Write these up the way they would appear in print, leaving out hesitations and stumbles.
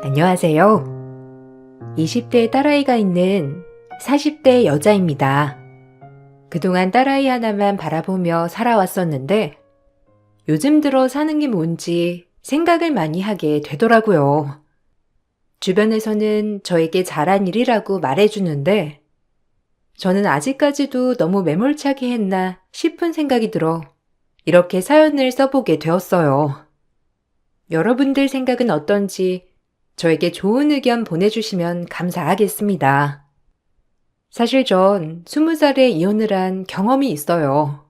안녕하세요. 20대 딸아이가 있는 40대 여자입니다. 그동안 딸아이 하나만 바라보며 살아왔었는데 요즘 들어 사는 게 뭔지 생각을 많이 하게 되더라고요. 주변에서는 저에게 잘한 일이라고 말해주는데 저는 아직까지도 너무 매몰차게 했나 싶은 생각이 들어 이렇게 사연을 써보게 되었어요. 여러분들 생각은 어떤지 저에게 좋은 의견 보내주시면 감사하겠습니다. 사실 전 20살에 이혼을 한 경험이 있어요.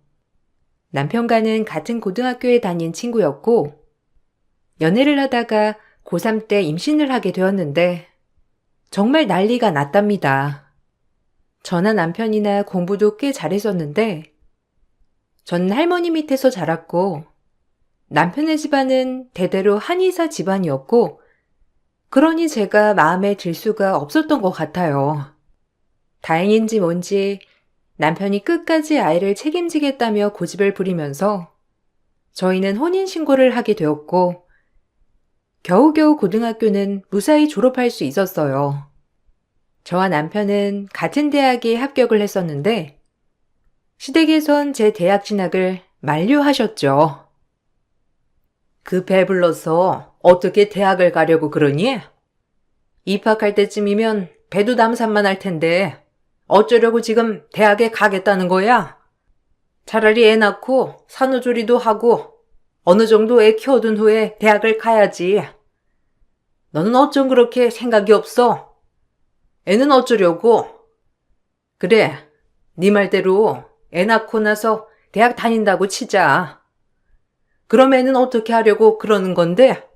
남편과는 같은 고등학교에 다닌 친구였고 연애를 하다가 고3 때 임신을 하게 되었는데 정말 난리가 났답니다. 저나 남편이나 공부도 꽤 잘했었는데 전 할머니 밑에서 자랐고 남편의 집안은 대대로 한의사 집안이었고 그러니 제가 마음에 들 수가 없었던 것 같아요. 다행인지 뭔지 남편이 끝까지 아이를 책임지겠다며 고집을 부리면서 저희는 혼인신고를 하게 되었고 겨우겨우 고등학교는 무사히 졸업할 수 있었어요. 저와 남편은 같은 대학에 합격을 했었는데 시댁에선 제 대학 진학을 만류하셨죠. 그 배불러서 어떻게 대학을 가려고 그러니? 입학할 때쯤이면 배도 남산만 할 텐데 어쩌려고 지금 대학에 가겠다는 거야? 차라리 애 낳고 산후조리도 하고 어느 정도 애 키워둔 후에 대학을 가야지. 너는 어쩜 그렇게 생각이 없어? 애는 어쩌려고? 그래, 네 말대로 애 낳고 나서 대학 다닌다고 치자. 그럼 애는 어떻게 하려고 그러는 건데?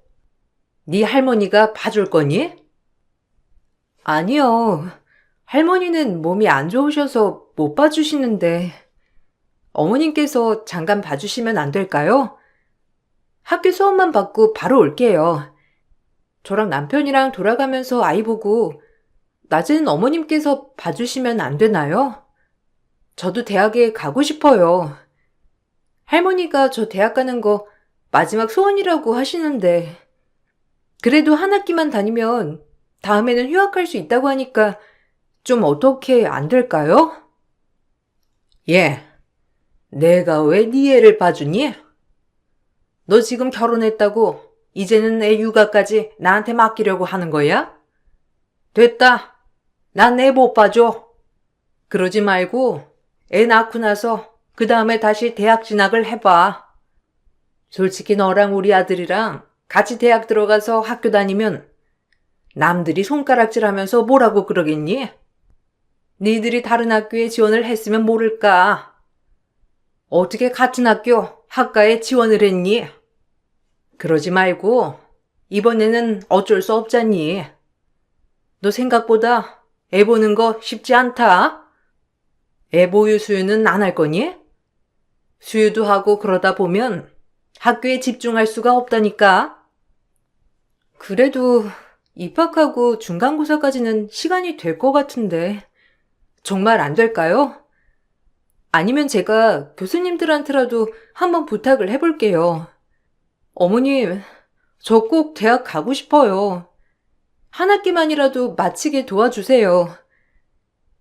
네 할머니가 봐줄 거니? 아니요. 할머니는 몸이 안 좋으셔서 못 봐주시는데 어머님께서 잠깐 봐주시면 안 될까요? 학교 수업만 받고 바로 올게요. 저랑 남편이랑 돌아가면서 아이 보고 낮에는 어머님께서 봐주시면 안 되나요? 저도 대학에 가고 싶어요. 할머니가 저 대학 가는 거 마지막 소원이라고 하시는데 그래도 한 학기만 다니면 다음에는 휴학할 수 있다고 하니까 좀 어떻게 안 될까요? 예, 내가 왜 네 애를 봐주니? 너 지금 결혼했다고 이제는 애 육아까지 나한테 맡기려고 하는 거야? 됐다. 난 애 못 봐줘. 그러지 말고 애 낳고 나서 그 다음에 다시 대학 진학을 해봐. 솔직히 너랑 우리 아들이랑 같이 대학 들어가서 학교 다니면 남들이 손가락질하면서 뭐라고 그러겠니? 니들이 다른 학교에 지원을 했으면 모를까? 어떻게 같은 학교 학과에 지원을 했니? 그러지 말고 이번에는 어쩔 수 없잖니. 너 생각보다 애 보는 거 쉽지 않다. 애 보유 수유는 안 할 거니? 수유도 하고 그러다 보면 학교에 집중할 수가 없다니까. 그래도 입학하고 중간고사까지는 시간이 될 것 같은데 정말 안 될까요? 아니면 제가 교수님들한테라도 한번 부탁을 해볼게요. 어머님, 저 꼭 대학 가고 싶어요. 한 학기만이라도 마치게 도와주세요.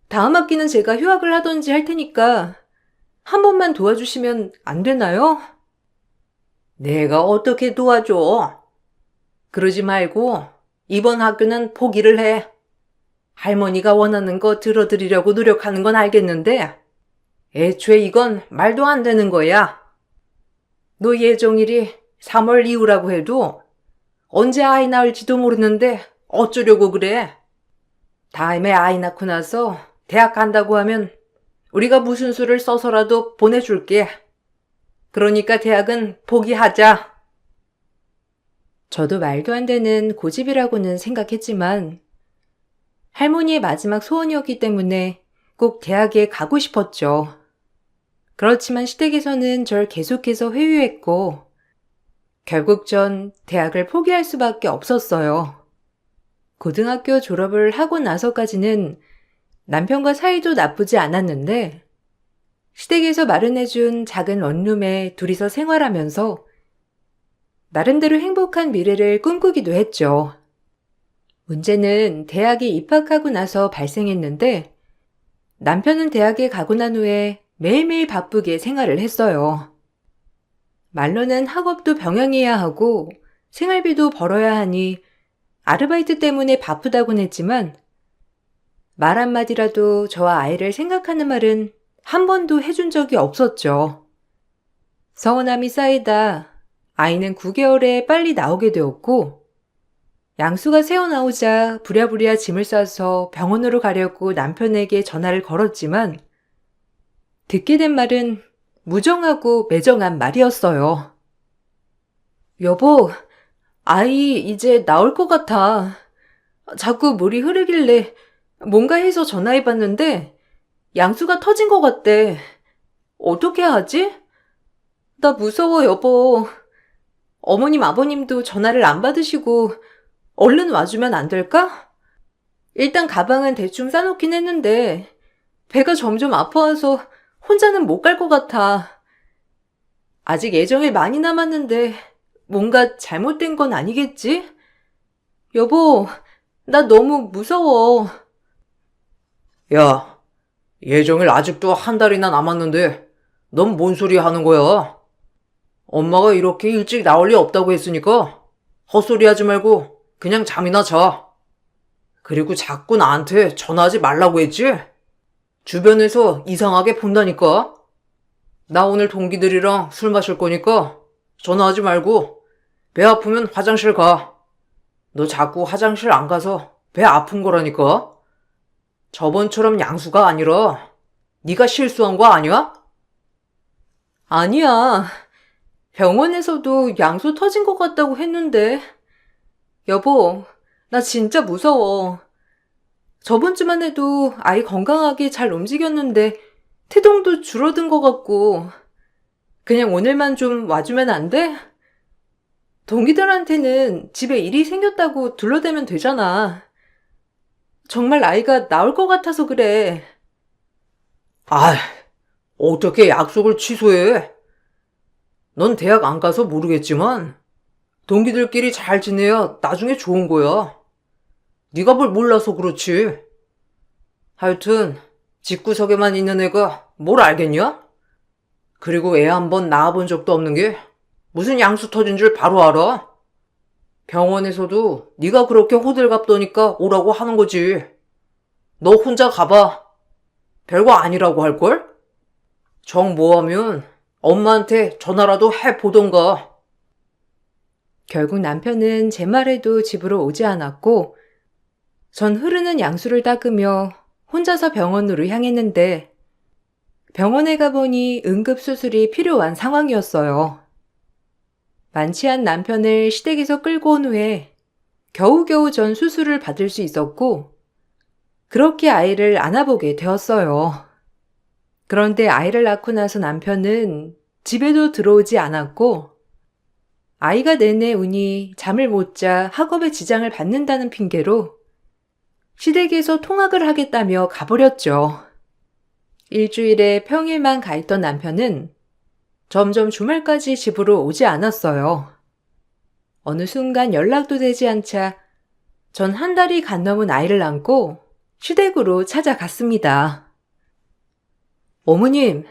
다음 학기는 제가 휴학을 하던지 할 테니까 한 번만 도와주시면 안 되나요? 내가 어떻게 도와줘? 그러지 말고 이번 학교는 포기를 해. 할머니가 원하는 거 들어드리려고 노력하는 건 알겠는데 애초에 이건 말도 안 되는 거야. 너 예정일이 3월 이후라고 해도 언제 아이 낳을지도 모르는데 어쩌려고 그래? 다음에 아이 낳고 나서 대학 간다고 하면 우리가 무슨 수를 써서라도 보내줄게. 그러니까 대학은 포기하자. 저도 말도 안 되는 고집이라고는 생각했지만 할머니의 마지막 소원이었기 때문에 꼭 대학에 가고 싶었죠. 그렇지만 시댁에서는 절 계속해서 회유했고 결국 전 대학을 포기할 수밖에 없었어요. 고등학교 졸업을 하고 나서까지는 남편과 사이도 나쁘지 않았는데 시댁에서 마련해준 작은 원룸에 둘이서 생활하면서 나름대로 행복한 미래를 꿈꾸기도 했죠. 문제는 대학에 입학하고 나서 발생했는데 남편은 대학에 가고 난 후에 매일매일 바쁘게 생활을 했어요. 말로는 학업도 병행해야 하고 생활비도 벌어야 하니 아르바이트 때문에 바쁘다곤 했지만 말 한마디라도 저와 아이를 생각하는 말은 한 번도 해준 적이 없었죠. 서운함이 쌓이다 아이는 9개월에 빨리 나오게 되었고 양수가 새어나오자 부랴부랴 짐을 싸서 병원으로 가려고 남편에게 전화를 걸었지만 듣게 된 말은 무정하고 매정한 말이었어요. 여보, 아이 이제 나올 것 같아. 자꾸 물이 흐르길래 뭔가 해서 전화해봤는데 양수가 터진 것 같대. 어떻게 하지? 나 무서워, 여보. 어머님, 아버님도 전화를 안 받으시고 얼른 와주면 안 될까? 일단 가방은 대충 싸놓긴 했는데 배가 점점 아파와서 혼자는 못 갈 것 같아. 아직 예정일 많이 남았는데 뭔가 잘못된 건 아니겠지? 여보, 나 너무 무서워. 야, 예정일 아직도 한 달이나 남았는데 넌 뭔 소리 하는 거야? 엄마가 이렇게 일찍 나올 리 없다고 했으니까 헛소리 하지 말고 그냥 잠이나 자. 그리고 자꾸 나한테 전화하지 말라고 했지? 주변에서 이상하게 본다니까? 나 오늘 동기들이랑 술 마실 거니까 전화하지 말고 배 아프면 화장실 가. 너 자꾸 화장실 안 가서 배 아픈 거라니까? 저번처럼 양수가 아니라 네가 실수한 거 아니야? 아니야. 병원에서도 양수 터진 것 같다고 했는데. 여보, 나 진짜 무서워. 저번 주만 해도 아이 건강하게 잘 움직였는데 태동도 줄어든 것 같고. 그냥 오늘만 좀 와주면 안 돼? 동기들한테는 집에 일이 생겼다고 둘러대면 되잖아. 정말 아이가 나올 것 같아서 그래. 아, 어떻게 약속을 취소해? 넌 대학 안 가서 모르겠지만 동기들끼리 잘 지내야 나중에 좋은 거야. 네가 뭘 몰라서 그렇지. 하여튼 집구석에만 있는 애가 뭘 알겠냐? 그리고 애 한 번 낳아본 적도 없는 게 무슨 양수 터진 줄 바로 알아. 병원에서도 네가 그렇게 호들갑 떠니까 오라고 하는 거지. 너 혼자 가봐. 별거 아니라고 할걸? 정 뭐하면 엄마한테 전화라도 해보던가. 결국 남편은 제 말에도 집으로 오지 않았고 전 흐르는 양수를 닦으며 혼자서 병원으로 향했는데 병원에 가보니 응급수술이 필요한 상황이었어요. 만취한 남편을 시댁에서 끌고 온 후에 겨우겨우 전 수술을 받을 수 있었고 그렇게 아이를 안아보게 되었어요. 그런데 아이를 낳고 나서 남편은 집에도 들어오지 않았고 아이가 내내 우니 잠을 못 자 학업에 지장을 받는다는 핑계로 시댁에서 통학을 하겠다며 가버렸죠. 일주일에 평일만 가 있던 남편은 점점 주말까지 집으로 오지 않았어요. 어느 순간 연락도 되지 않자 전 한 달이 간 넘은 아이를 안고 시댁으로 찾아갔습니다. 어머님,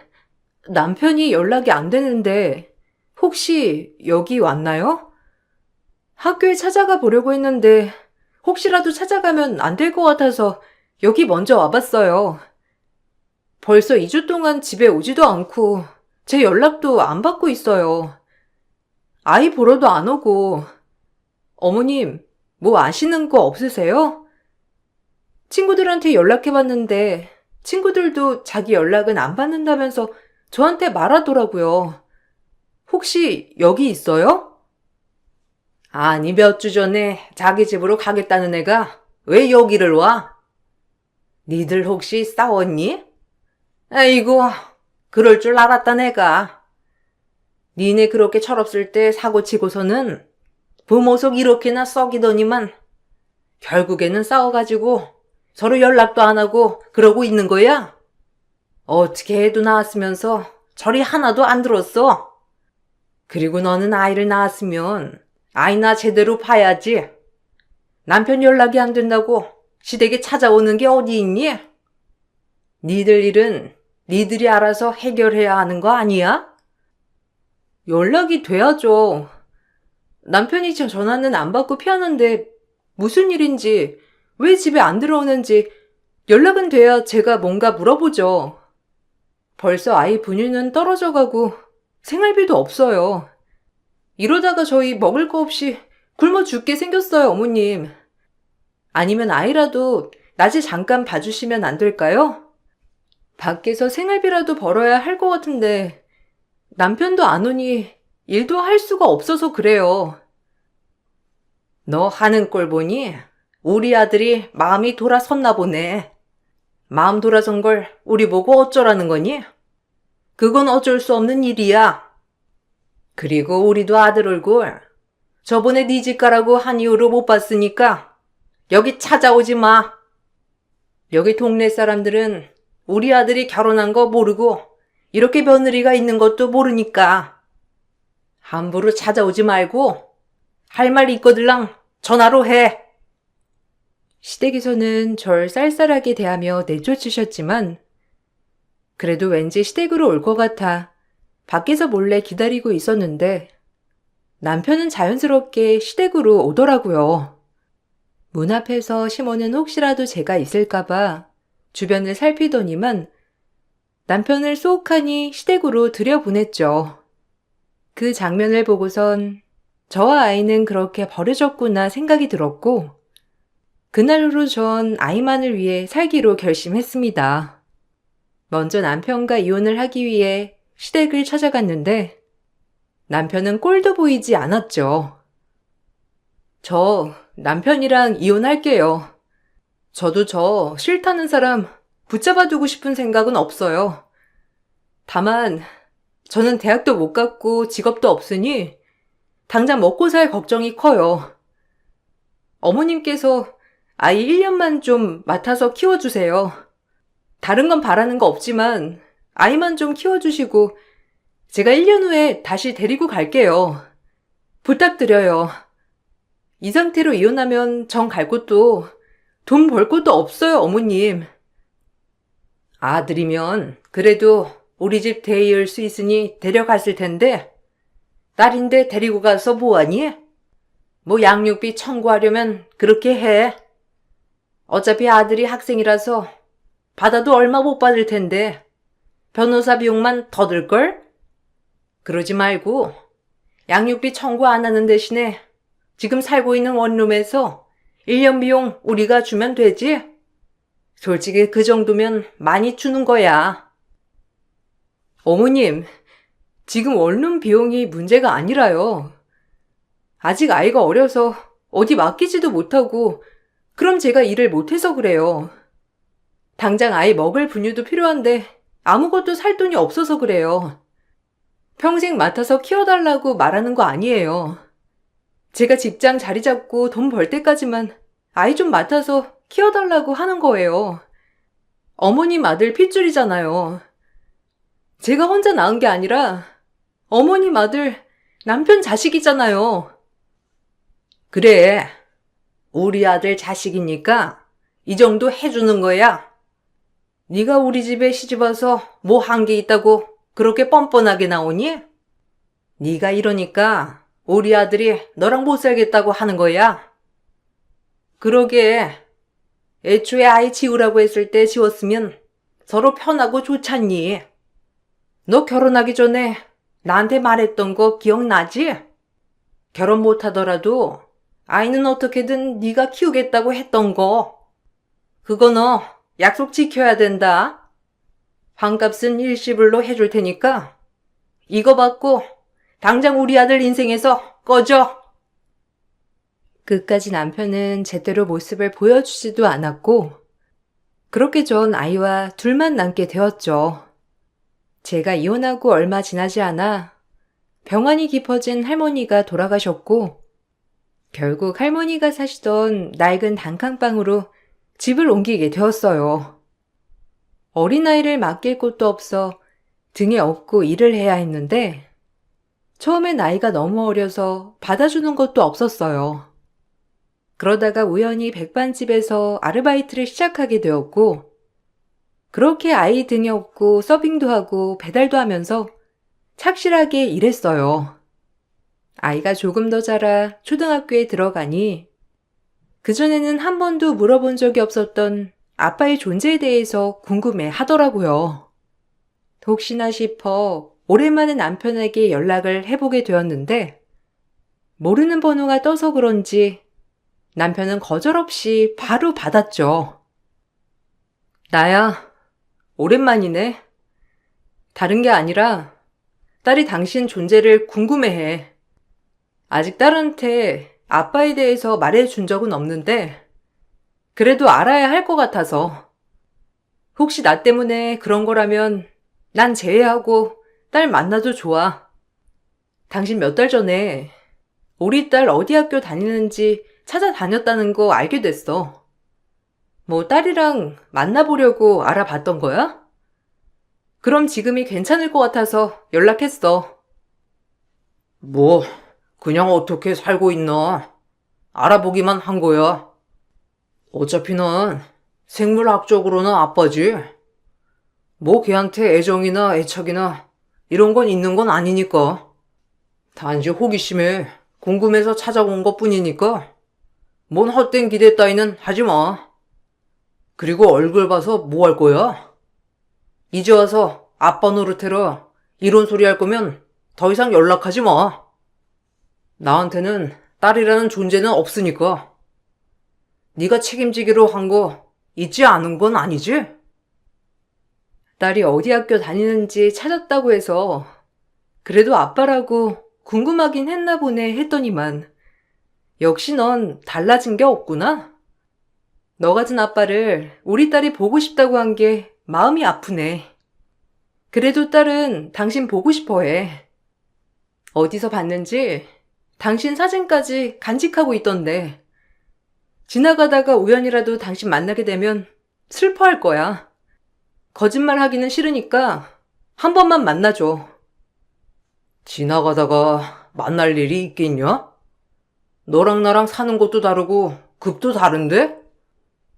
남편이 연락이 안 되는데 혹시 여기 왔나요? 학교에 찾아가 보려고 했는데 혹시라도 찾아가면 안 될 것 같아서 여기 먼저 와봤어요. 벌써 2주 동안 집에 오지도 않고 제 연락도 안 받고 있어요. 아이 보러도 안 오고. 어머님, 뭐 아시는 거 없으세요? 친구들한테 연락해봤는데 친구들도 자기 연락은 안 받는다면서 저한테 말하더라고요. 혹시 여기 있어요? 아니 몇 주 전에 자기 집으로 가겠다는 애가 왜 여기를 와? 니들 혹시 싸웠니? 아이고, 그럴 줄 알았다 내가. 니네 그렇게 철없을 때 사고치고서는 부모 속 이렇게나 썩이더니만 결국에는 싸워가지고 서로 연락도 안 하고 그러고 있는 거야? 어떻게 애도 낳았으면서 절이 하나도 안 들었어. 그리고 너는 아이를 낳았으면 아이나 제대로 봐야지. 남편 연락이 안 된다고 시댁에 찾아오는 게 어디 있니? 니들 일은 니들이 알아서 해결해야 하는 거 아니야? 연락이 돼야죠. 남편이 제 전화는 안 받고 피하는데 무슨 일인지, 왜 집에 안 들어오는지 연락은 돼야 제가 뭔가 물어보죠. 벌써 아이 분유는 떨어져 가고 생활비도 없어요. 이러다가 저희 먹을 거 없이 굶어 죽게 생겼어요, 어머님. 아니면 아이라도 낮에 잠깐 봐주시면 안 될까요? 밖에서 생활비라도 벌어야 할 것 같은데 남편도 안 오니 일도 할 수가 없어서 그래요. 너 하는 꼴 보니 우리 아들이 마음이 돌아섰나 보네. 마음 돌아선 걸 우리 보고 어쩌라는 거니? 그건 어쩔 수 없는 일이야. 그리고 우리도 아들 얼굴 저번에 네 집 가라고 한 이후로 못 봤으니까 여기 찾아오지 마. 여기 동네 사람들은 우리 아들이 결혼한 거 모르고 이렇게 며느리가 있는 것도 모르니까 함부로 찾아오지 말고 할 말 있거들랑 전화로 해. 시댁에서는 절 쌀쌀하게 대하며 내쫓으셨지만 그래도 왠지 시댁으로 올 것 같아 밖에서 몰래 기다리고 있었는데 남편은 자연스럽게 시댁으로 오더라고요. 문 앞에서 시모는 혹시라도 제가 있을까봐 주변을 살피더니만 남편을 쏙하니 시댁으로 들여보냈죠. 그 장면을 보고선 저와 아이는 그렇게 버려졌구나 생각이 들었고 그날로 전 아이만을 위해 살기로 결심했습니다. 먼저 남편과 이혼을 하기 위해 시댁을 찾아갔는데 남편은 꼴도 보이지 않았죠. 저 남편이랑 이혼할게요. 저도 저 싫다는 사람 붙잡아두고 싶은 생각은 없어요. 다만 저는 대학도 못 갔고 직업도 없으니 당장 먹고 살 걱정이 커요. 어머님께서 아이 1년만 좀 맡아서 키워주세요. 다른 건 바라는 거 없지만 아이만 좀 키워주시고 제가 1년 후에 다시 데리고 갈게요. 부탁드려요. 이 상태로 이혼하면 정 갈 곳도 돈 벌 곳도 없어요, 어머님. 아들이면 그래도 우리 집 대이을 수 있으니 데려갔을 텐데 딸인데 데리고 가서 뭐하니? 뭐 양육비 청구하려면 그렇게 해. 어차피 아들이 학생이라서 받아도 얼마 못 받을 텐데 변호사 비용만 더 들걸? 그러지 말고 양육비 청구 안 하는 대신에 지금 살고 있는 원룸에서 1년 비용 우리가 주면 되지? 솔직히 그 정도면 많이 주는 거야. 어머님, 지금 원룸 비용이 문제가 아니라요. 아직 아이가 어려서 어디 맡기지도 못하고 그럼 제가 일을 못해서 그래요. 당장 아이 먹을 분유도 필요한데 아무것도 살 돈이 없어서 그래요. 평생 맡아서 키워달라고 말하는 거 아니에요. 제가 직장 자리 잡고 돈 벌 때까지만 아이 좀 맡아서 키워달라고 하는 거예요. 어머님 아들 핏줄이잖아요. 제가 혼자 낳은 게 아니라 어머님 아들 남편 자식이잖아요. 그래, 우리 아들 자식이니까 이 정도 해주는 거야. 네가 우리 집에 시집와서 뭐 한 게 있다고 그렇게 뻔뻔하게 나오니? 네가 이러니까 우리 아들이 너랑 못 살겠다고 하는 거야. 그러게, 애초에 아이 지우라고 했을 때 지웠으면 서로 편하고 좋잖니. 너 결혼하기 전에 나한테 말했던 거 기억나지? 결혼 못하더라도 아이는 어떻게든 네가 키우겠다고 했던 거. 그거 너 약속 지켜야 된다. 방값은 일시불로 해줄 테니까 이거 받고 당장 우리 아들 인생에서 꺼져. 끝까지 남편은 제대로 모습을 보여주지도 않았고 그렇게 전 아이와 둘만 남게 되었죠. 제가 이혼하고 얼마 지나지 않아 병환이 깊어진 할머니가 돌아가셨고 결국 할머니가 사시던 낡은 단칸방으로 집을 옮기게 되었어요. 어린아이를 맡길 곳도 없어 등에 업고 일을 해야 했는데 처음엔 아이가 너무 어려서 받아주는 것도 없었어요. 그러다가 우연히 백반집에서 아르바이트를 시작하게 되었고, 그렇게 아이 등에 업고 서빙도 하고 배달도 하면서 착실하게 일했어요. 아이가 조금 더 자라 초등학교에 들어가니 그전에는 한 번도 물어본 적이 없었던 아빠의 존재에 대해서 궁금해 하더라고요. 혹시나 싶어 오랜만에 남편에게 연락을 해보게 되었는데 모르는 번호가 떠서 그런지 남편은 거절없이 바로 받았죠. 나야, 오랜만이네. 다른 게 아니라 딸이 당신 존재를 궁금해해. 아직 딸한테 아빠에 대해서 말해준 적은 없는데 그래도 알아야 할 것 같아서. 혹시 나 때문에 그런 거라면 난 제외하고 딸 만나도 좋아. 당신 몇 달 전에 우리 딸 어디 학교 다니는지 찾아다녔다는 거 알게 됐어. 뭐 딸이랑 만나보려고 알아봤던 거야? 그럼 지금이 괜찮을 것 같아서 연락했어. 뭐, 그냥 어떻게 살고 있나? 알아보기만 한 거야. 어차피 난 생물학적으로는 아빠지. 뭐 걔한테 애정이나 애착이나 이런 건 있는 건 아니니까. 단지 호기심에 궁금해서 찾아온 것 뿐이니까 뭔 헛된 기대 따위는 하지 마. 그리고 얼굴 봐서 뭐 할 거야? 이제 와서 아빠 노릇해라 이런 소리 할 거면 더 이상 연락하지 마. 나한테는 딸이라는 존재는 없으니까. 네가 책임지기로 한 거 잊지 않은 건 아니지? 딸이 어디 학교 다니는지 찾았다고 해서 그래도 아빠라고 궁금하긴 했나 보네 했더니만 역시 넌 달라진 게 없구나. 너 같은 아빠를 우리 딸이 보고 싶다고 한 게 마음이 아프네. 그래도 딸은 당신 보고 싶어 해. 어디서 봤는지 당신 사진까지 간직하고 있던데 지나가다가 우연이라도 당신 만나게 되면 슬퍼할 거야. 거짓말 하기는 싫으니까 한 번만 만나줘. 지나가다가 만날 일이 있겠냐? 너랑 나랑 사는 것도 다르고 급도 다른데?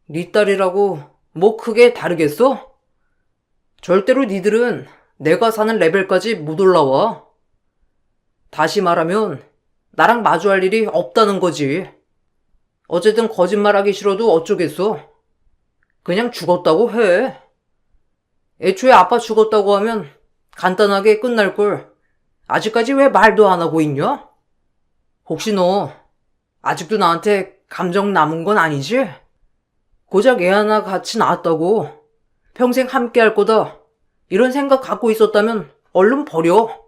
네 딸이라고 뭐 크게 다르겠어? 절대로 니들은 내가 사는 레벨까지 못 올라와. 다시 말하면 나랑 마주할 일이 없다는 거지. 어쨌든 거짓말하기 싫어도 어쩌겠어. 그냥 죽었다고 해. 애초에 아빠 죽었다고 하면 간단하게 끝날 걸 아직까지 왜 말도 안 하고 있냐? 혹시 너 아직도 나한테 감정 남은 건 아니지? 고작 애 하나 같이 낳았다고 평생 함께 할 거다 이런 생각 갖고 있었다면 얼른 버려.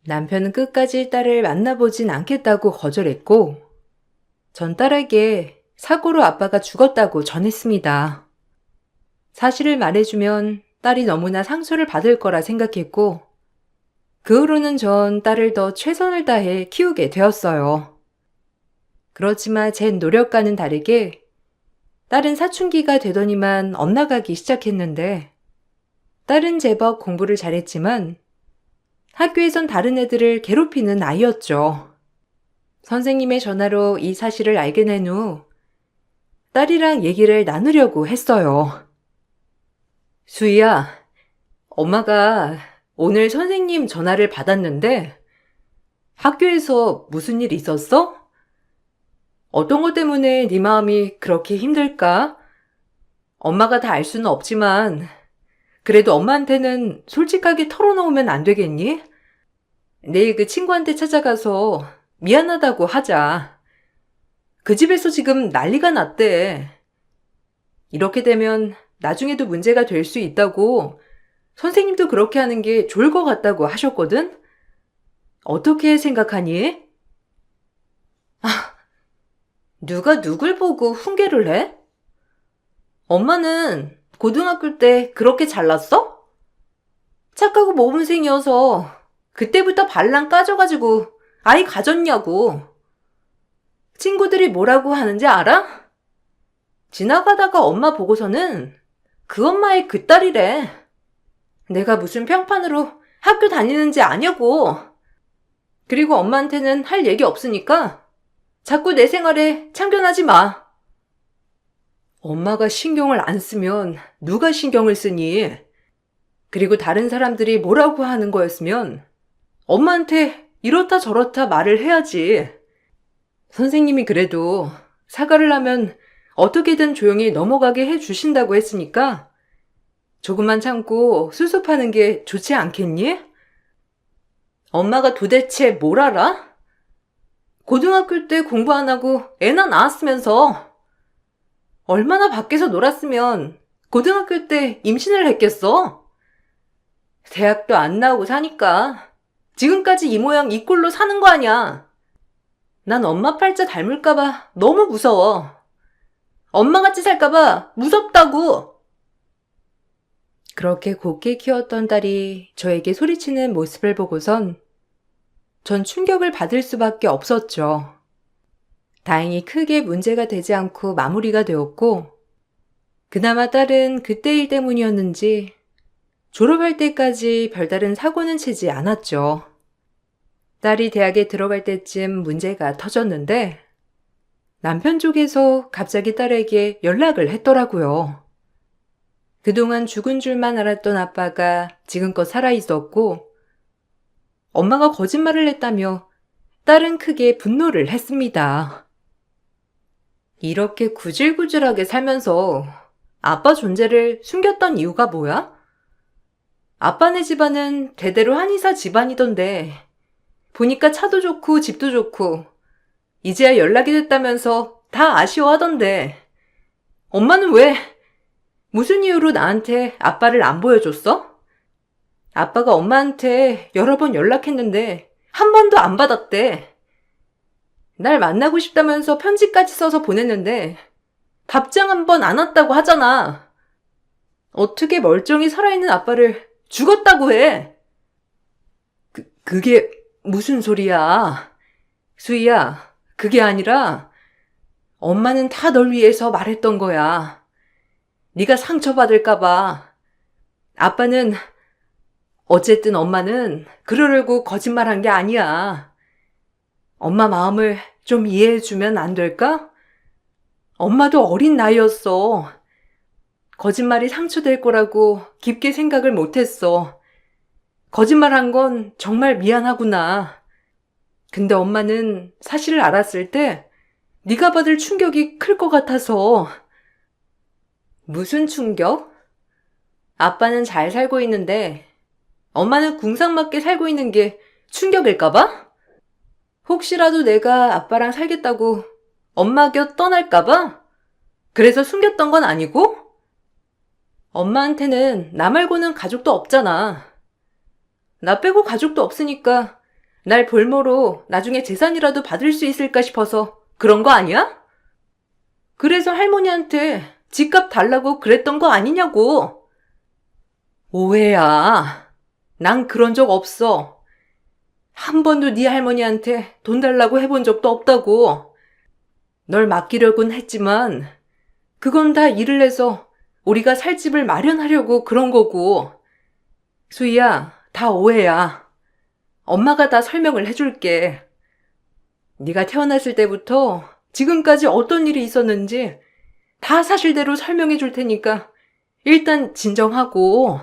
남편은 끝까지 딸을 만나보진 않겠다고 거절했고 전 딸에게 사고로 아빠가 죽었다고 전했습니다. 사실을 말해주면 딸이 너무나 상처를 받을 거라 생각했고 그 후로는 전 딸을 더 최선을 다해 키우게 되었어요. 그렇지만 제 노력과는 다르게 딸은 사춘기가 되더니만 엇나가기 시작했는데 딸은 제법 공부를 잘했지만 학교에선 다른 애들을 괴롭히는 아이였죠. 선생님의 전화로 이 사실을 알게 된 후 딸이랑 얘기를 나누려고 했어요. 수희야, 엄마가 오늘 선생님 전화를 받았는데 학교에서 무슨 일 있었어? 어떤 것 때문에 네 마음이 그렇게 힘들까? 엄마가 다 알 수는 없지만 그래도 엄마한테는 솔직하게 털어놓으면 안 되겠니? 내일 그 친구한테 찾아가서 미안하다고 하자. 그 집에서 지금 난리가 났대. 이렇게 되면 나중에도 문제가 될 수 있다고 선생님도 그렇게 하는 게 좋을 것 같다고 하셨거든? 어떻게 생각하니? 누가 누굴 보고 훈계를 해? 엄마는 고등학교 때 그렇게 잘났어? 착하고 모범생이어서 그때부터 발랑 까져가지고 아이 가졌냐고. 친구들이 뭐라고 하는지 알아? 지나가다가 엄마 보고서는 그 엄마의 그 딸이래. 내가 무슨 평판으로 학교 다니는지 아냐고. 그리고 엄마한테는 할 얘기 없으니까 자꾸 내 생활에 참견하지 마. 엄마가 신경을 안 쓰면 누가 신경을 쓰니? 그리고 다른 사람들이 뭐라고 하는 거였으면 엄마한테 이렇다 저렇다 말을 해야지. 선생님이 그래도 사과를 하면 어떻게든 조용히 넘어가게 해주신다고 했으니까 조금만 참고 수습하는 게 좋지 않겠니? 엄마가 도대체 뭘 알아? 고등학교 때 공부 안 하고 애나 낳았으면서 얼마나 밖에서 놀았으면 고등학교 때 임신을 했겠어? 대학도 안 나오고 사니까 지금까지 이 모양 이 꼴로 사는 거 아니야. 난 엄마 팔자 닮을까봐 너무 무서워. 엄마같이 살까봐 무섭다고. 그렇게 곱게 키웠던 딸이 저에게 소리치는 모습을 보고선 전 충격을 받을 수밖에 없었죠. 다행히 크게 문제가 되지 않고 마무리가 되었고, 그나마 딸은 그때 일 때문이었는지 졸업할 때까지 별다른 사고는 치지 않았죠. 딸이 대학에 들어갈 때쯤 문제가 터졌는데 남편 쪽에서 갑자기 딸에게 연락을 했더라고요. 그동안 죽은 줄만 알았던 아빠가 지금껏 살아있었고 엄마가 거짓말을 했다며 딸은 크게 분노를 했습니다. 이렇게 구질구질하게 살면서 아빠 존재를 숨겼던 이유가 뭐야? 아빠네 집안은 대대로 한의사 집안이던데 보니까 차도 좋고 집도 좋고 이제야 연락이 됐다면서 다 아쉬워하던데 엄마는 왜 무슨 이유로 나한테 아빠를 안 보여줬어? 아빠가 엄마한테 여러 번 연락했는데 한 번도 안 받았대. 날 만나고 싶다면서 편지까지 써서 보냈는데 답장 한 번 안 왔다고 하잖아. 어떻게 멀쩡히 살아있는 아빠를 죽었다고 해? 그게 무슨 소리야? 수희야, 그게 아니라 엄마는 다 널 위해서 말했던 거야. 네가 상처받을까봐. 아빠는 어쨌든 엄마는 그러려고 거짓말한 게 아니야. 엄마 마음을 좀 이해해주면 안 될까? 엄마도 어린 나이였어. 거짓말이 상처될 거라고 깊게 생각을 못했어. 거짓말한 건 정말 미안하구나. 근데 엄마는 사실을 알았을 때 네가 받을 충격이 클 것 같아서. 무슨 충격? 아빠는 잘 살고 있는데 엄마는 궁상맞게 살고 있는 게 충격일까봐? 혹시라도 내가 아빠랑 살겠다고 엄마 곁 떠날까봐? 그래서 숨겼던 건 아니고? 엄마한테는 나 말고는 가족도 없잖아. 나 빼고 가족도 없으니까 날 볼모로 나중에 재산이라도 받을 수 있을까 싶어서 그런 거 아니야? 그래서 할머니한테 집값 달라고 그랬던 거 아니냐고. 오해야. 난 그런 적 없어. 한 번도 네 할머니한테 돈 달라고 해본 적도 없다고. 널 맡기려고는 했지만 그건 다 일을 해서 우리가 살 집을 마련하려고 그런 거고. 수희야, 다 오해야. 엄마가 다 설명을 해줄게. 네가 태어났을 때부터 지금까지 어떤 일이 있었는지 다 사실대로 설명해 줄 테니까 일단 진정하고.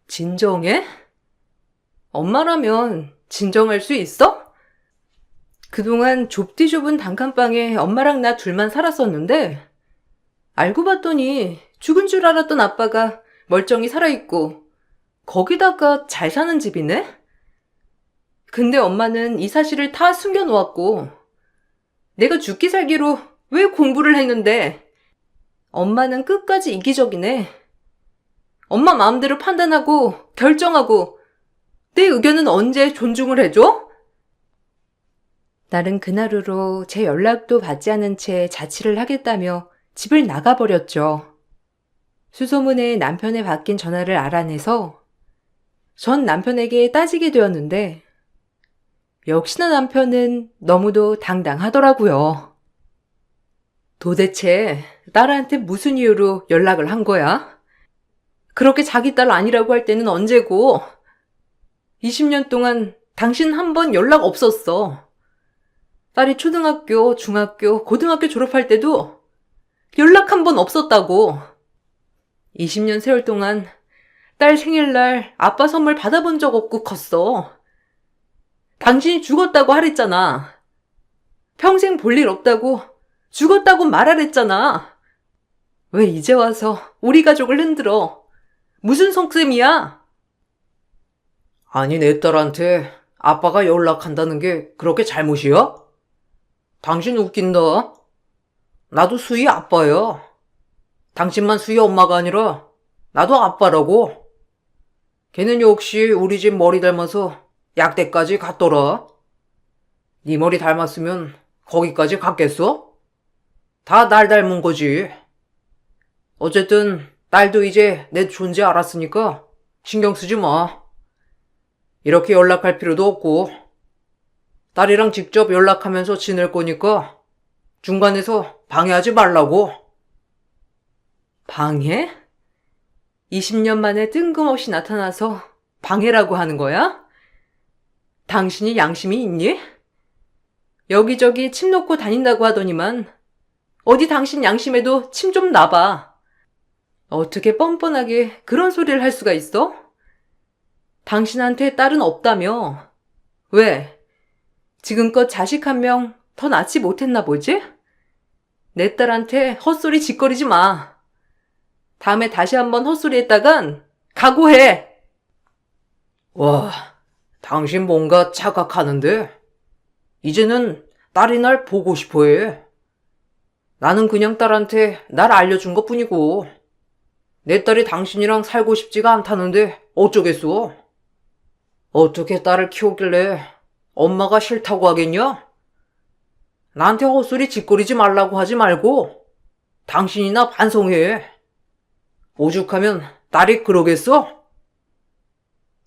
진정해? 엄마라면 진정할 수 있어? 그동안 좁디 좁은 단칸방에 엄마랑 나 둘만 살았었는데 알고 봤더니 죽은 줄 알았던 아빠가 멀쩡히 살아있고 거기다가 잘 사는 집이네? 근데 엄마는 이 사실을 다 숨겨놓았고 내가 죽기 살기로 왜 공부를 했는데 엄마는 끝까지 이기적이네. 엄마 마음대로 판단하고 결정하고 내 의견은 언제 존중을 해줘? 딸은 그날으로 제 연락도 받지 않은 채 자취를 하겠다며 집을 나가버렸죠. 수소문에 남편의 바뀐 전화를 알아내서 전 남편에게 따지게 되었는데 역시나 남편은 너무도 당당하더라고요. 도대체 딸한테 무슨 이유로 연락을 한 거야? 그렇게 자기 딸 아니라고 할 때는 언제고? 20년 동안 당신 한 번 연락 없었어. 딸이 초등학교, 중학교, 고등학교 졸업할 때도 연락 한 번 없었다고. 20년 세월 동안 딸 생일날 아빠 선물 받아본 적 없고 컸어. 당신이 죽었다고 하랬잖아. 평생 볼 일 없다고 죽었다고 말하랬잖아. 왜 이제 와서 우리 가족을 흔들어? 무슨 속셈이야? 아니, 내 딸한테 아빠가 연락한다는 게 그렇게 잘못이야? 당신 웃긴다. 나도 수희 아빠야. 당신만 수희 엄마가 아니라 나도 아빠라고. 걔는 역시 우리 집 머리 닮아서 약대까지 갔더라. 네 머리 닮았으면 거기까지 갔겠어? 다 날 닮은 거지. 어쨌든 딸도 이제 내 존재 알았으니까 신경 쓰지 마. 이렇게 연락할 필요도 없고 딸이랑 직접 연락하면서 지낼 거니까 중간에서 방해하지 말라고. 방해? 20년 만에 뜬금없이 나타나서 방해라고 하는 거야? 당신이 양심이 있니? 여기저기 침 놓고 다닌다고 하더니만 어디 당신 양심에도 침 좀 놔봐. 어떻게 뻔뻔하게 그런 소리를 할 수가 있어? 당신한테 딸은 없다며. 왜? 지금껏 자식 한 명 더 낳지 못했나 보지? 내 딸한테 헛소리 짓거리지 마. 다음에 다시 한번 헛소리 했다간 각오해. 와, 당신 뭔가 착각하는데? 이제는 딸이 날 보고 싶어 해. 나는 그냥 딸한테 날 알려준 것 뿐이고, 내 딸이 당신이랑 살고 싶지가 않다는데 어쩌겠어? 어떻게 딸을 키우길래 엄마가 싫다고 하겠냐? 나한테 헛소리 짓거리지 말라고 하지 말고 당신이나 반성해. 오죽하면 딸이 그러겠어?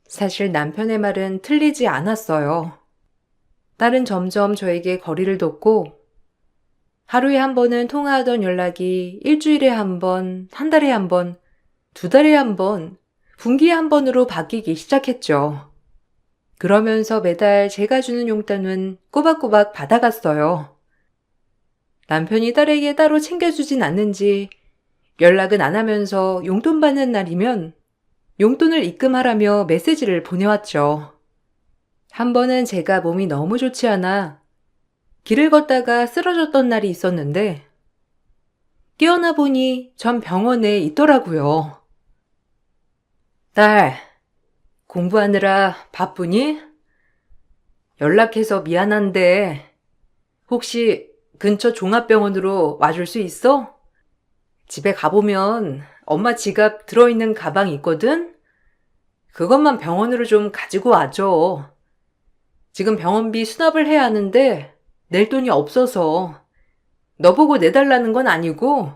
사실 남편의 말은 틀리지 않았어요. 딸은 점점 저에게 거리를 뒀고 하루에 한 번은 통화하던 연락이 일주일에 한 번, 한 달에 한 번, 두 달에 한 번, 분기에 한 번으로 바뀌기 시작했죠. 그러면서 매달 제가 주는 용돈은 꼬박꼬박 받아갔어요. 남편이 딸에게 따로 챙겨주진 않는지 연락은 안 하면서 용돈 받는 날이면 용돈을 입금하라며 메시지를 보내왔죠. 한 번은 제가 몸이 너무 좋지 않아 길을 걷다가 쓰러졌던 날이 있었는데 깨어나 보니 전 병원에 있더라고요. 딸, 공부하느라 바쁘니? 연락해서 미안한데 혹시 근처 종합병원으로 와줄 수 있어? 집에 가보면 엄마 지갑 들어있는 가방 있거든? 그것만 병원으로 좀 가지고 와줘. 지금 병원비 수납을 해야 하는데 낼 돈이 없어서 너 보고 내달라는 건 아니고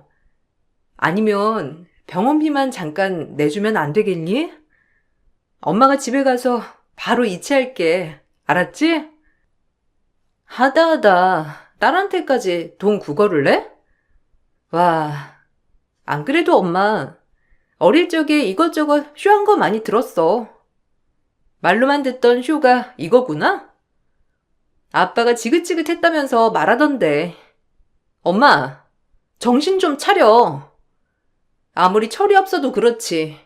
아니면 병원비만 잠깐 내주면 안 되겠니? 엄마가 집에 가서 바로 이체할게. 알았지? 하다하다 딸한테까지 돈 구걸을 해? 와, 안 그래도 엄마 어릴 적에 이것저것 쇼한 거 많이 들었어. 말로만 듣던 쇼가 이거구나? 아빠가 지긋지긋했다면서 말하던데. 엄마, 정신 좀 차려. 아무리 철이 없어도 그렇지.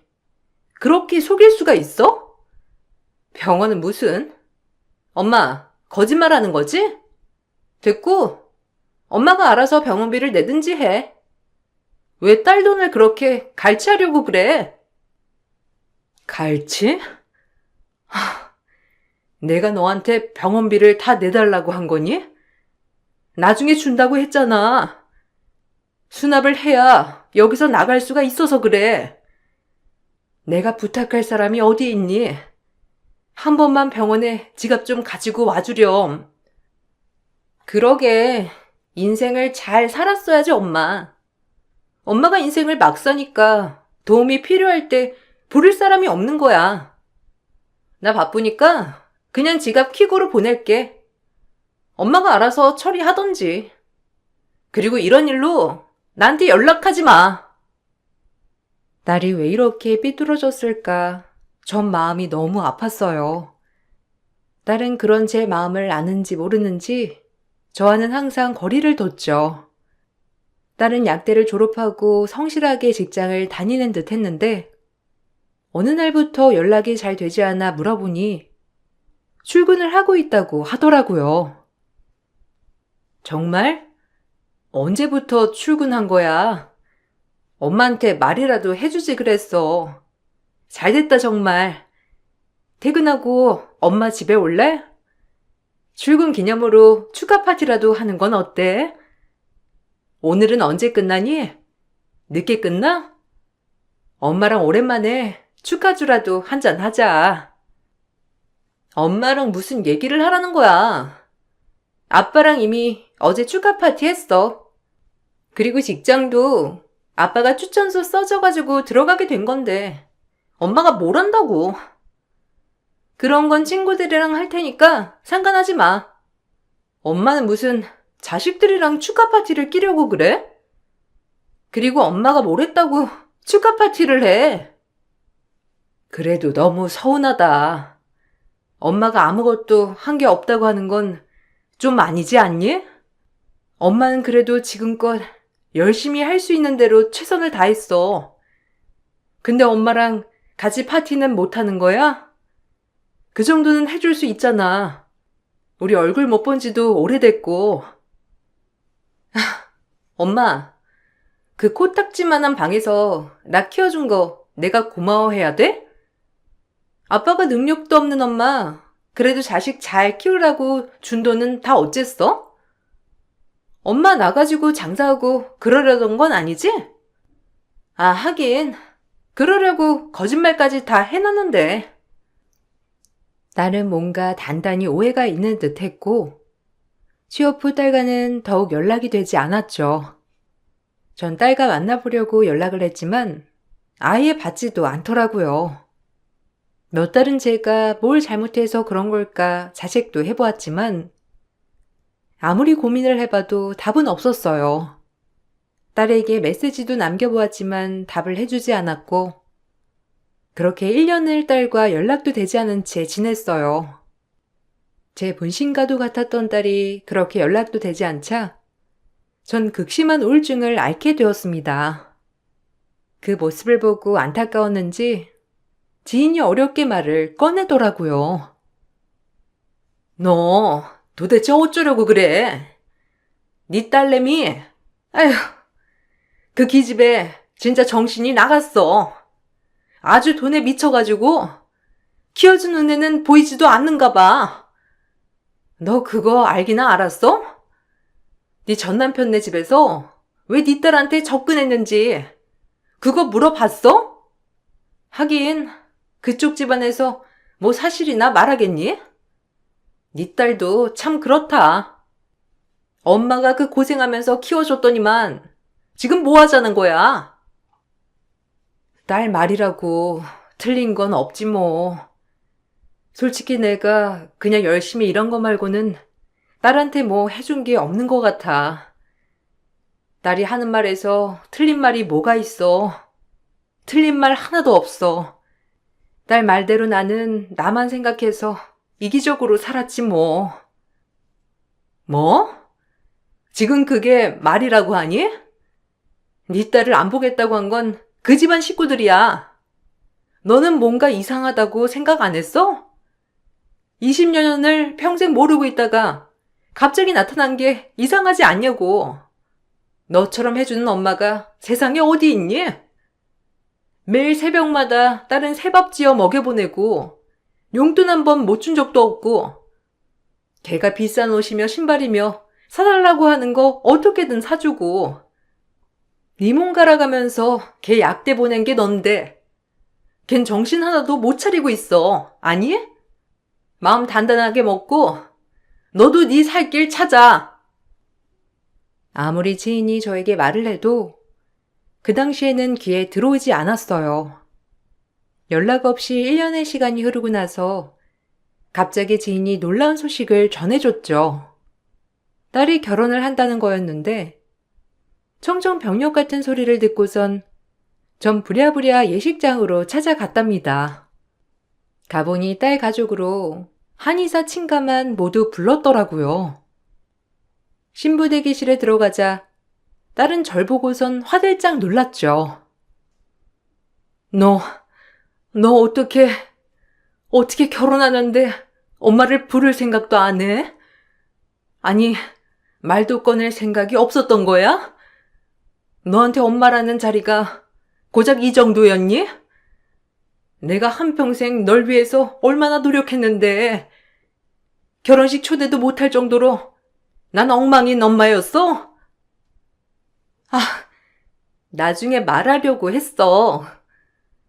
그렇게 속일 수가 있어? 병원은 무슨? 엄마, 거짓말하는 거지? 됐고, 엄마가 알아서 병원비를 내든지 해. 왜 딸 돈을 그렇게 갈취하려고 그래? 갈취? 내가 너한테 병원비를 다 내달라고 한 거니? 나중에 준다고 했잖아. 수납을 해야 여기서 나갈 수가 있어서 그래. 내가 부탁할 사람이 어디 있니? 한 번만 병원에 지갑 좀 가지고 와주렴. 그러게, 인생을 잘 살았어야지, 엄마. 엄마가 인생을 막 사니까 도움이 필요할 때 부를 사람이 없는 거야. 나 바쁘니까 그냥 지갑 킥으로 보낼게. 엄마가 알아서 처리하던지. 그리고 이런 일로 나한테 연락하지 마. 딸이 왜 이렇게 삐뚤어졌을까? 전 마음이 너무 아팠어요. 딸은 그런 제 마음을 아는지 모르는지 저와는 항상 거리를 뒀죠. 딸은 약대를 졸업하고 성실하게 직장을 다니는 듯 했는데 어느 날부터 연락이 잘 되지 않아 물어보니 출근을 하고 있다고 하더라고요. 정말? 언제부터 출근한 거야? 엄마한테 말이라도 해주지 그랬어. 잘됐다 정말. 퇴근하고 엄마 집에 올래? 출근 기념으로 축하 파티라도 하는 건 어때? 오늘은 언제 끝나니? 늦게 끝나? 엄마랑 오랜만에 축하주라도 한잔 하자. 엄마랑 무슨 얘기를 하라는 거야? 아빠랑 이미 어제 축하 파티 했어. 그리고 직장도 아빠가 추천서 써줘가지고 들어가게 된 건데 엄마가 뭘 한다고. 그런 건 친구들이랑 할 테니까 상관하지 마. 엄마는 무슨 자식들이랑 축하 파티를 끼려고 그래? 그리고 엄마가 뭘 했다고 축하 파티를 해. 그래도 너무 서운하다. 엄마가 아무것도 한 게 없다고 하는 건 좀 아니지 않니? 엄마는 그래도 지금껏 열심히 할 수 있는 대로 최선을 다했어. 근데 엄마랑 같이 파티는 못 하는 거야? 그 정도는 해줄 수 있잖아. 우리 얼굴 못 본 지도 오래됐고. 엄마, 그 코딱지만한 방에서 나 키워준 거 내가 고마워해야 돼? 아빠가 능력도 없는 엄마, 그래도 자식 잘 키우라고 준 돈은 다 어쨌어? 엄마 나가지고 장사하고 그러려던 건 아니지? 아, 하긴 그러려고 거짓말까지 다 해놨는데. 나는 뭔가 단단히 오해가 있는 듯 했고 취업 후 딸과는 더욱 연락이 되지 않았죠. 전 딸과 만나보려고 연락을 했지만 아예 받지도 않더라고요. 몇 달은 제가 뭘 잘못해서 그런 걸까 자책도 해보았지만 아무리 고민을 해봐도 답은 없었어요. 딸에게 메시지도 남겨보았지만 답을 해주지 않았고 그렇게 1년을 딸과 연락도 되지 않은 채 지냈어요. 제 분신과도 같았던 딸이 그렇게 연락도 되지 않자 전 극심한 우울증을 앓게 되었습니다. 그 모습을 보고 안타까웠는지 지인이 어렵게 말을 꺼내더라고요. 너 도대체 어쩌려고 그래? 네 딸내미? 아휴, 그 기집애 진짜 정신이 나갔어. 아주 돈에 미쳐가지고 키워준 은혜는 보이지도 않는가 봐. 너 그거 알기나 알았어? 네 전남편네 집에서 왜 네 딸한테 접근했는지 그거 물어봤어? 하긴 그쪽 집안에서 뭐 사실이나 말하겠니? 네 딸도 참 그렇다. 엄마가 그 고생하면서 키워줬더니만 지금 뭐 하자는 거야? 딸 말이라고 틀린 건 없지 뭐. 솔직히 내가 그냥 열심히 일한 거 말고는 딸한테 뭐 해준 게 없는 것 같아. 딸이 하는 말에서 틀린 말이 뭐가 있어. 틀린 말 하나도 없어. 딸 말대로 나는 나만 생각해서 이기적으로 살았지 뭐. 뭐? 지금 그게 말이라고 하니? 네 딸을 안 보겠다고 한 건 그 집안 식구들이야. 너는 뭔가 이상하다고 생각 안 했어? 20여 년을 평생 모르고 있다가 갑자기 나타난 게 이상하지 않냐고. 너처럼 해주는 엄마가 세상에 어디 있니? 매일 새벽마다 딸은 새밥 지어 먹여보내고 용돈 한 번 못 준 적도 없고 걔가 비싼 옷이며 신발이며 사달라고 하는 거 어떻게든 사주고 네 몸 갈아가면서 걔 약대 보낸 게 넌데 걘 정신 하나도 못 차리고 있어. 아니? 마음 단단하게 먹고 너도 네 살 길 찾아. 아무리 지인이 저에게 말을 해도 그 당시에는 귀에 들어오지 않았어요. 연락 없이 1년의 시간이 흐르고 나서 갑자기 지인이 놀라운 소식을 전해줬죠. 딸이 결혼을 한다는 거였는데 청정병력 같은 소리를 듣고선 전 부랴부랴 예식장으로 찾아갔답니다. 가보니 딸 가족으로 한의사 친가만 모두 불렀더라고요. 신부 대기실에 들어가자 딸은 절 보고선 화들짝 놀랐죠. 너 어떻게 결혼하는데 엄마를 부를 생각도 안 해? 아니, 말도 꺼낼 생각이 없었던 거야? 너한테 엄마라는 자리가 고작 이 정도였니? 내가 한평생 널 위해서 얼마나 노력했는데 결혼식 초대도 못할 정도로 난 엉망인 엄마였어? 나중에 말하려고 했어.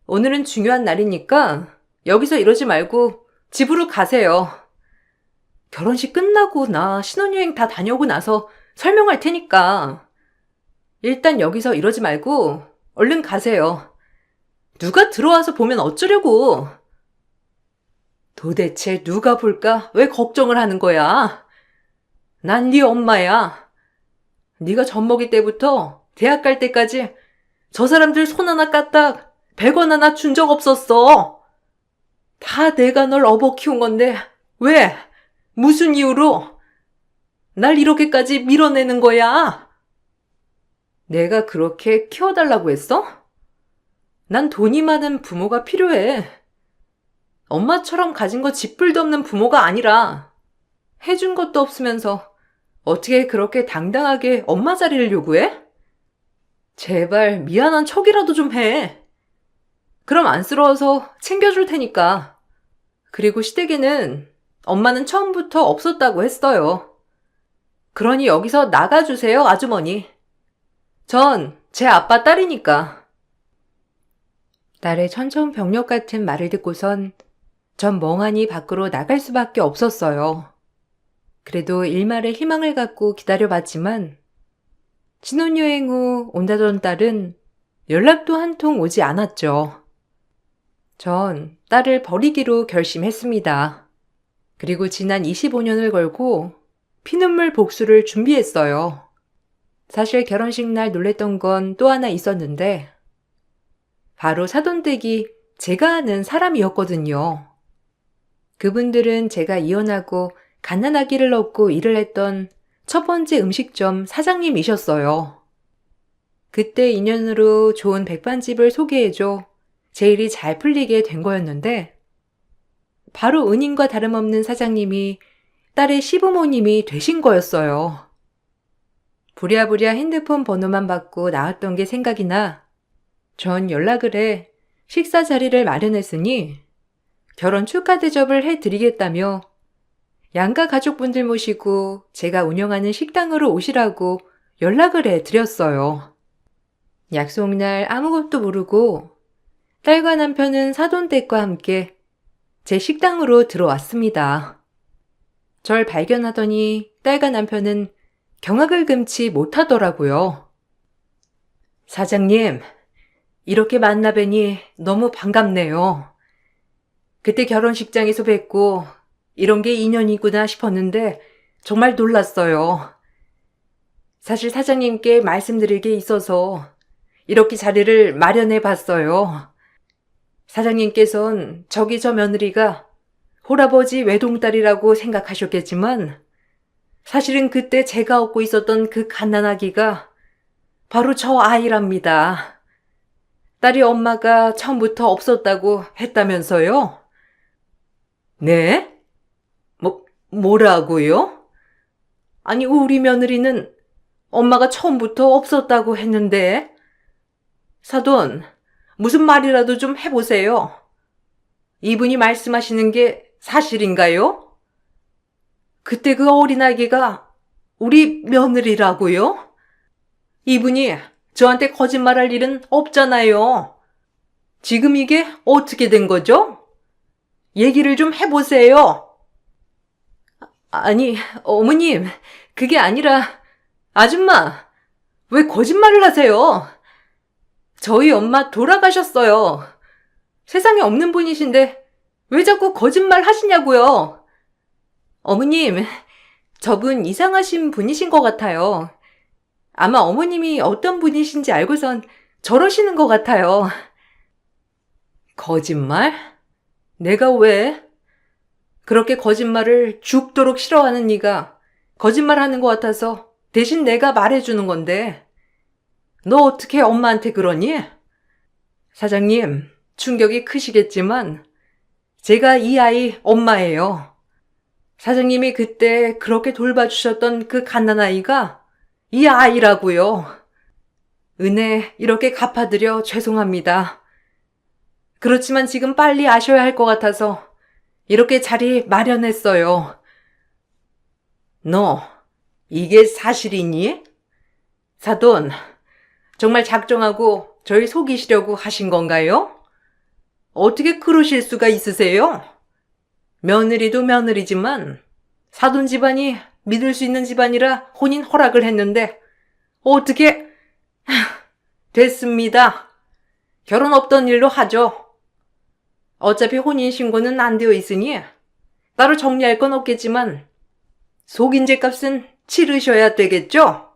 오늘은 중요한 날이니까 여기서 이러지 말고 집으로 가세요. 결혼식 끝나고 나 신혼여행 다 다녀오고 나서 설명할 테니까. 일단 여기서 이러지 말고 얼른 가세요. 누가 들어와서 보면 어쩌려고. 도대체 누가 볼까 왜 걱정을 하는 거야? 난 네 엄마야. 네가 젖먹이 때부터 대학 갈 때까지 저 사람들 손 하나 까딱 100원 하나 준 적 없었어. 다 내가 널 업어 키운 건데 왜? 무슨 이유로? 날 이렇게까지 밀어내는 거야? 내가 그렇게 키워달라고 했어? 난 돈이 많은 부모가 필요해. 엄마처럼 가진 거 쥐뿔도 없는 부모가 아니라 해준 것도 없으면서 어떻게 그렇게 당당하게 엄마 자리를 요구해? 제발 미안한 척이라도 좀 해. 그럼 안쓰러워서 챙겨줄 테니까. 그리고 시댁에는 엄마는 처음부터 없었다고 했어요. 그러니 여기서 나가주세요, 아주머니. 전 제 아빠 딸이니까. 딸의 천천병력 같은 말을 듣고선 전 멍하니 밖으로 나갈 수밖에 없었어요. 그래도 일말의 희망을 갖고 기다려봤지만 신혼여행 후 온다던 딸은 연락도 한 통 오지 않았죠. 전 딸을 버리기로 결심했습니다. 그리고 지난 25년을 걸고 피눈물 복수를 준비했어요. 사실 결혼식 날 놀랬던 건 또 하나 있었는데 바로 사돈댁이 제가 아는 사람이었거든요. 그분들은 제가 이혼하고 갓난아기를 얻고 일을 했던 첫 번째 음식점 사장님이셨어요. 그때 인연으로 좋은 백반집을 소개해줘 제 일이 잘 풀리게 된 거였는데 바로 은인과 다름없는 사장님이 딸의 시부모님이 되신 거였어요. 부랴부랴 핸드폰 번호만 받고 나왔던 게 생각이 나 전 연락을 해 식사 자리를 마련했으니 결혼 축하 대접을 해드리겠다며 양가 가족분들 모시고 제가 운영하는 식당으로 오시라고 연락을 해드렸어요. 약속날 아무것도 모르고 딸과 남편은 사돈댁과 함께 제 식당으로 들어왔습니다. 절 발견하더니 딸과 남편은 경악을 금치 못하더라고요. 사장님, 이렇게 만나 뵈니 너무 반갑네요. 그때 결혼식장에서 뵙고 이런 게 인연이구나 싶었는데 정말 놀랐어요. 사실 사장님께 말씀드릴 게 있어서 이렇게 자리를 마련해 봤어요. 사장님께선 저기 저 며느리가 홀아버지 외동딸이라고 생각하셨겠지만 사실은 그때 제가 얻고 있었던 그 갓난아기가 바로 저 아이랍니다. 딸이 엄마가 처음부터 없었다고 했다면서요? 네? 뭐라고요? 아니, 우리 며느리는 엄마가 처음부터 없었다고 했는데. 사돈, 무슨 말이라도 좀 해보세요. 이분이 말씀하시는 게 사실인가요? 그때 그 어린아기가 우리 며느리라고요? 이분이 저한테 거짓말할 일은 없잖아요. 지금 이게 어떻게 된 거죠? 얘기를 좀 해보세요. 아니, 어머님, 그게 아니라, 아줌마, 왜 거짓말을 하세요? 저희 엄마 돌아가셨어요. 세상에 없는 분이신데 왜 자꾸 거짓말 하시냐고요. 어머님, 저분 이상하신 분이신 것 같아요. 아마 어머님이 어떤 분이신지 알고선 저러시는 것 같아요. 거짓말? 내가 왜? 그렇게 거짓말을 죽도록 싫어하는 네가 거짓말하는 것 같아서 대신 내가 말해주는 건데, 너 어떻게 엄마한테 그러니? 사장님, 충격이 크시겠지만, 제가 이 아이 엄마예요. 사장님이 그때 그렇게 돌봐주셨던 그 갓난아이가 이 아이라고요. 은혜 이렇게 갚아드려 죄송합니다. 그렇지만 지금 빨리 아셔야 할 것 같아서 이렇게 자리 마련했어요. 너, 이게 사실이니? 사돈, 정말 작정하고 저희 속이시려고 하신 건가요? 어떻게 그러실 수가 있으세요? 며느리도 며느리지만 사돈 집안이 믿을 수 있는 집안이라 혼인 허락을 했는데 어떻게... 됐습니다. 결혼 없던 일로 하죠. 어차피 혼인신고는 안 되어 있으니 따로 정리할 건 없겠지만 속인제 값은 치르셔야 되겠죠?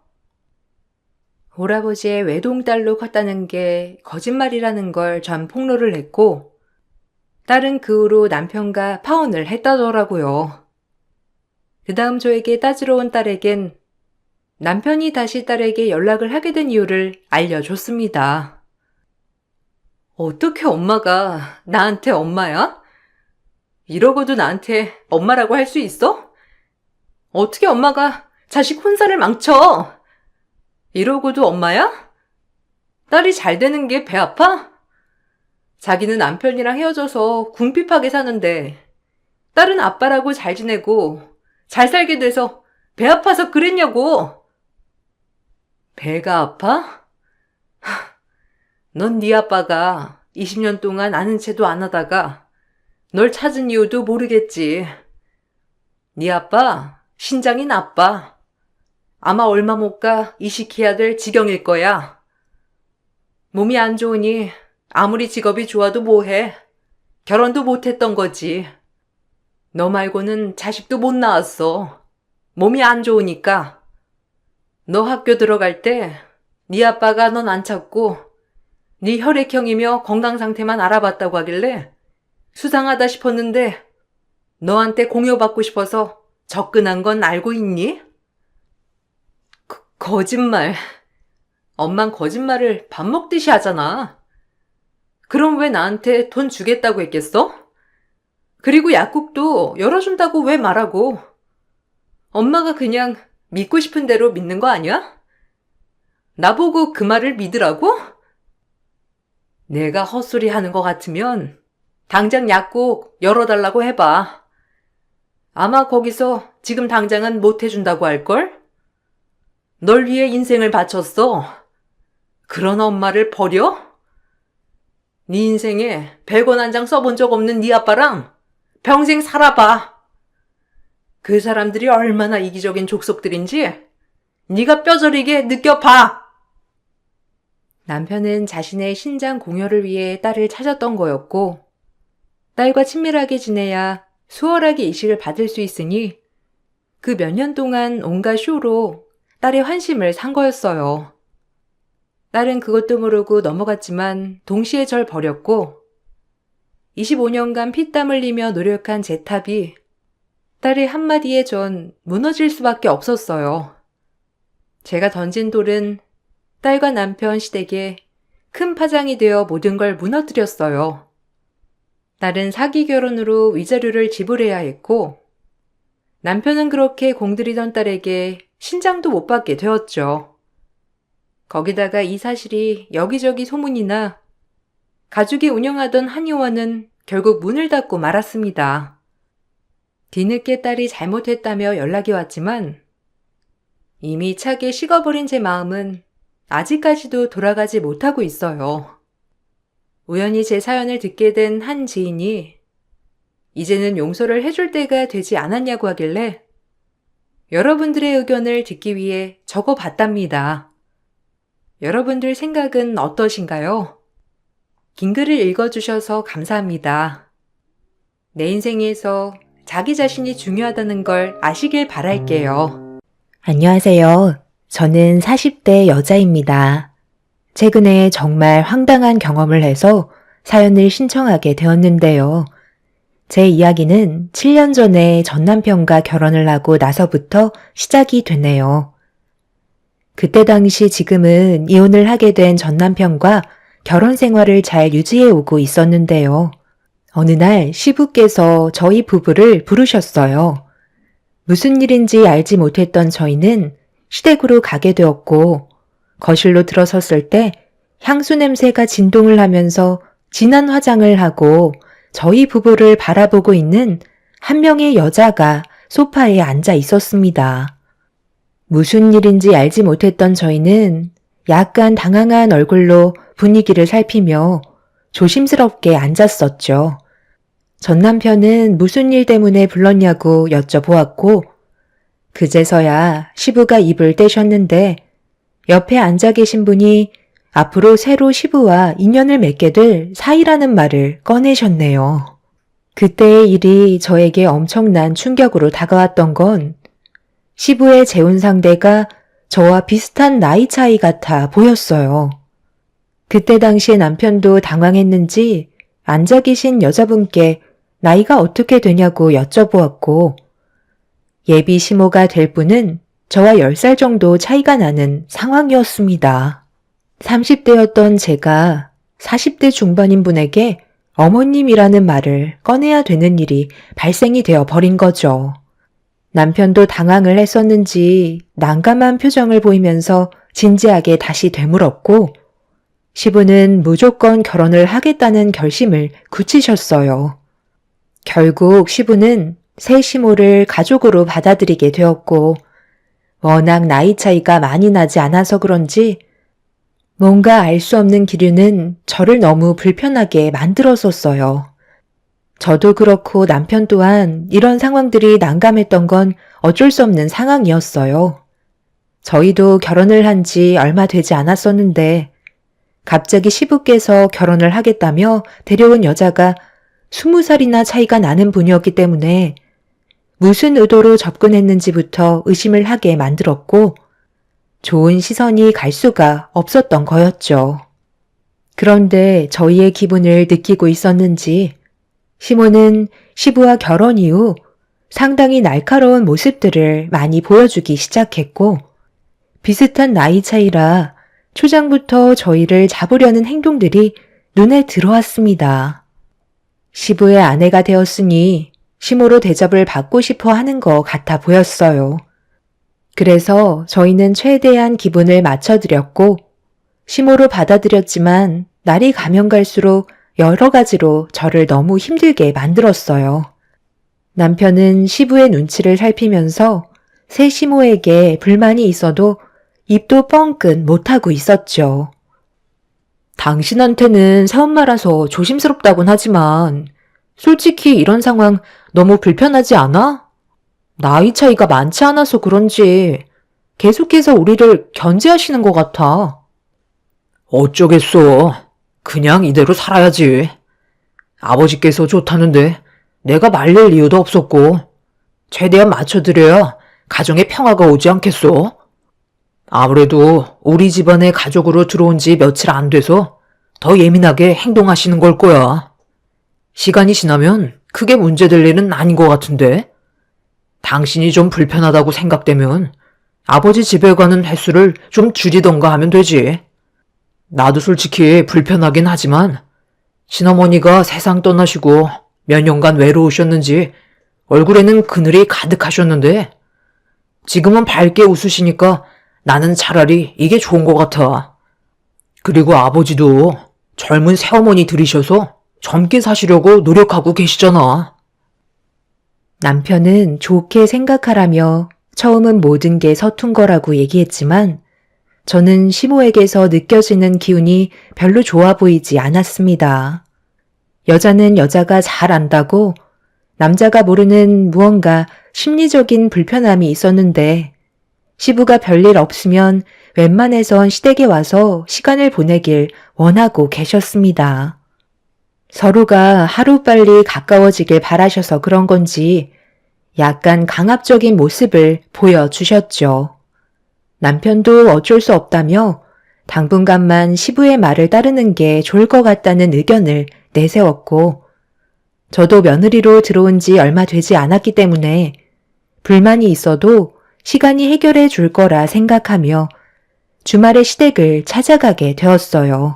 오라버지의 외동딸로 컸다는 게 거짓말이라는 걸 전 폭로를 했고 딸은 그 후로 남편과 파혼을 했다더라고요. 그 다음 저에게 따지러 온 딸에겐 남편이 다시 딸에게 연락을 하게 된 이유를 알려줬습니다. 어떻게 엄마가 나한테 엄마야? 이러고도 나한테 엄마라고 할 수 있어? 어떻게 엄마가 자식 혼사를 망쳐? 이러고도 엄마야? 딸이 잘 되는 게 배 아파? 자기는 남편이랑 헤어져서 궁핍하게 사는데 딸은 아빠라고 잘 지내고 잘 살게 돼서 배 아파서 그랬냐고. 배가 아파? 넌 네 아빠가 20년 동안 아는 체도 안 하다가 널 찾은 이유도 모르겠지. 네 아빠 신장이 나빠. 아마 얼마 못 가 이식해야 될 지경일 거야. 몸이 안 좋으니 아무리 직업이 좋아도 뭐해. 결혼도 못했던 거지. 너 말고는 자식도 못 낳았어. 몸이 안 좋으니까. 너 학교 들어갈 때 네 아빠가 넌 안 찾고 네 혈액형이며 건강 상태만 알아봤다고 하길래 수상하다 싶었는데 너한테 공여받고 싶어서 접근한 건 알고 있니? 거짓말. 엄만 거짓말을 밥 먹듯이 하잖아. 그럼 왜 나한테 돈 주겠다고 했겠어? 그리고 약국도 열어준다고 왜 말하고? 엄마가 그냥 믿고 싶은 대로 믿는 거 아니야? 나보고 그 말을 믿으라고? 내가 헛소리 하는 것 같으면 당장 약국 열어달라고 해봐. 아마 거기서 지금 당장은 못 해준다고 할걸? 널 위해 인생을 바쳤어. 그런 엄마를 버려? 네 인생에 100원 한 장 써본 적 없는 네 아빠랑 평생 살아봐. 그 사람들이 얼마나 이기적인 족속들인지 네가 뼈저리게 느껴봐. 남편은 자신의 신장 공여를 위해 딸을 찾았던 거였고 딸과 친밀하게 지내야 수월하게 이식을 받을 수 있으니 그 몇 년 동안 온갖 쇼로 딸의 환심을 산 거였어요. 딸은 그것도 모르고 넘어갔지만 동시에 절 버렸고 25년간 피땀 흘리며 노력한 제 탑이 딸의 한마디에 전 무너질 수밖에 없었어요. 제가 던진 돌은 딸과 남편 시댁에 큰 파장이 되어 모든 걸 무너뜨렸어요. 딸은 사기 결혼으로 위자료를 지불해야 했고 남편은 그렇게 공들이던 딸에게 신장도 못 받게 되었죠. 거기다가 이 사실이 여기저기 소문이 나 가족이 운영하던 한의원은 결국 문을 닫고 말았습니다. 뒤늦게 딸이 잘못했다며 연락이 왔지만 이미 차게 식어버린 제 마음은 아직까지도 돌아가지 못하고 있어요. 우연히 제 사연을 듣게 된 한 지인이 이제는 용서를 해줄 때가 되지 않았냐고 하길래 여러분들의 의견을 듣기 위해 적어봤답니다. 여러분들 생각은 어떠신가요? 긴 글을 읽어주셔서 감사합니다. 내 인생에서 자기 자신이 중요하다는 걸 아시길 바랄게요. 안녕하세요. 저는 40대 여자입니다. 최근에 정말 황당한 경험을 해서 사연을 신청하게 되었는데요. 제 이야기는 7년 전에 전 남편과 결혼을 하고 나서부터 시작이 되네요. 그때 당시 지금은 이혼을 하게 된 전 남편과 결혼 생활을 잘 유지해 오고 있었는데요. 어느 날 시부께서 저희 부부를 부르셨어요. 무슨 일인지 알지 못했던 저희는 시댁으로 가게 되었고 거실로 들어섰을 때 향수 냄새가 진동을 하면서 진한 화장을 하고 저희 부부를 바라보고 있는 한 명의 여자가 소파에 앉아 있었습니다. 무슨 일인지 알지 못했던 저희는 약간 당황한 얼굴로 분위기를 살피며 조심스럽게 앉았었죠. 전 남편은 무슨 일 때문에 불렀냐고 여쭤보았고 그제서야 시부가 입을 떼셨는데 옆에 앉아 계신 분이 앞으로 새로 시부와 인연을 맺게 될 사이라는 말을 꺼내셨네요. 그때의 일이 저에게 엄청난 충격으로 다가왔던 건 시부의 재혼 상대가 저와 비슷한 나이 차이 같아 보였어요. 그때 당시에 남편도 당황했는지 앉아 계신 여자분께 나이가 어떻게 되냐고 여쭤보았고 예비 시모가 될 분은 저와 10살 정도 차이가 나는 상황이었습니다. 30대였던 제가 40대 중반인 분에게 어머님이라는 말을 꺼내야 되는 일이 발생이 되어 버린 거죠. 남편도 당황을 했었는지 난감한 표정을 보이면서 진지하게 다시 되물었고 시부는 무조건 결혼을 하겠다는 결심을 굳히셨어요. 결국 시부는 새 시모를 가족으로 받아들이게 되었고 워낙 나이 차이가 많이 나지 않아서 그런지 뭔가 알 수 없는 기류는 저를 너무 불편하게 만들었었어요. 저도 그렇고 남편 또한 이런 상황들이 난감했던 건 어쩔 수 없는 상황이었어요. 저희도 결혼을 한 지 얼마 되지 않았었는데 갑자기 시부께서 결혼을 하겠다며 데려온 여자가 20살이나 차이가 나는 분이었기 때문에 무슨 의도로 접근했는지부터 의심을 하게 만들었고 좋은 시선이 갈 수가 없었던 거였죠. 그런데 저희의 기분을 느끼고 있었는지 시모는 시부와 결혼 이후 상당히 날카로운 모습들을 많이 보여주기 시작했고 비슷한 나이 차이라 초장부터 저희를 잡으려는 행동들이 눈에 들어왔습니다. 시부의 아내가 되었으니 시모로 대접을 받고 싶어 하는 것 같아 보였어요. 그래서 저희는 최대한 기분을 맞춰드렸고 시모로 받아들였지만 날이 가면 갈수록 여러 가지로 저를 너무 힘들게 만들었어요. 남편은 시부의 눈치를 살피면서 새 시모에게 불만이 있어도 입도 뻥끗 못하고 있었죠. 당신한테는 새엄마라서 조심스럽다곤 하지만 솔직히 이런 상황 너무 불편하지 않아? 나이 차이가 많지 않아서 그런지 계속해서 우리를 견제하시는 것 같아. 어쩌겠어. 그냥 이대로 살아야지. 아버지께서 좋다는데 내가 말릴 이유도 없었고 최대한 맞춰드려야 가정에 평화가 오지 않겠소? 아무래도 우리 집안에 가족으로 들어온 지 며칠 안 돼서 더 예민하게 행동하시는 걸 거야. 시간이 지나면 크게 문제될 일은 아닌 것 같은데 당신이 좀 불편하다고 생각되면 아버지 집에 가는 횟수를 좀 줄이던가 하면 되지. 나도 솔직히 불편하긴 하지만 친어머니가 세상 떠나시고 몇 년간 외로우셨는지 얼굴에는 그늘이 가득하셨는데 지금은 밝게 웃으시니까 나는 차라리 이게 좋은 것 같아. 그리고 아버지도 젊은 새어머니 들이셔서 젊게 사시려고 노력하고 계시잖아. 남편은 좋게 생각하라며 처음은 모든 게 서툰 거라고 얘기했지만 저는 시모에게서 느껴지는 기운이 별로 좋아 보이지 않았습니다. 여자는 여자가 잘 안다고 남자가 모르는 무언가 심리적인 불편함이 있었는데 시부가 별일 없으면 웬만해선 시댁에 와서 시간을 보내길 원하고 계셨습니다. 서로가 하루빨리 가까워지길 바라셔서 그런 건지 약간 강압적인 모습을 보여주셨죠. 남편도 어쩔 수 없다며 당분간만 시부의 말을 따르는 게 좋을 것 같다는 의견을 내세웠고 저도 며느리로 들어온 지 얼마 되지 않았기 때문에 불만이 있어도 시간이 해결해 줄 거라 생각하며 주말에 시댁을 찾아가게 되었어요.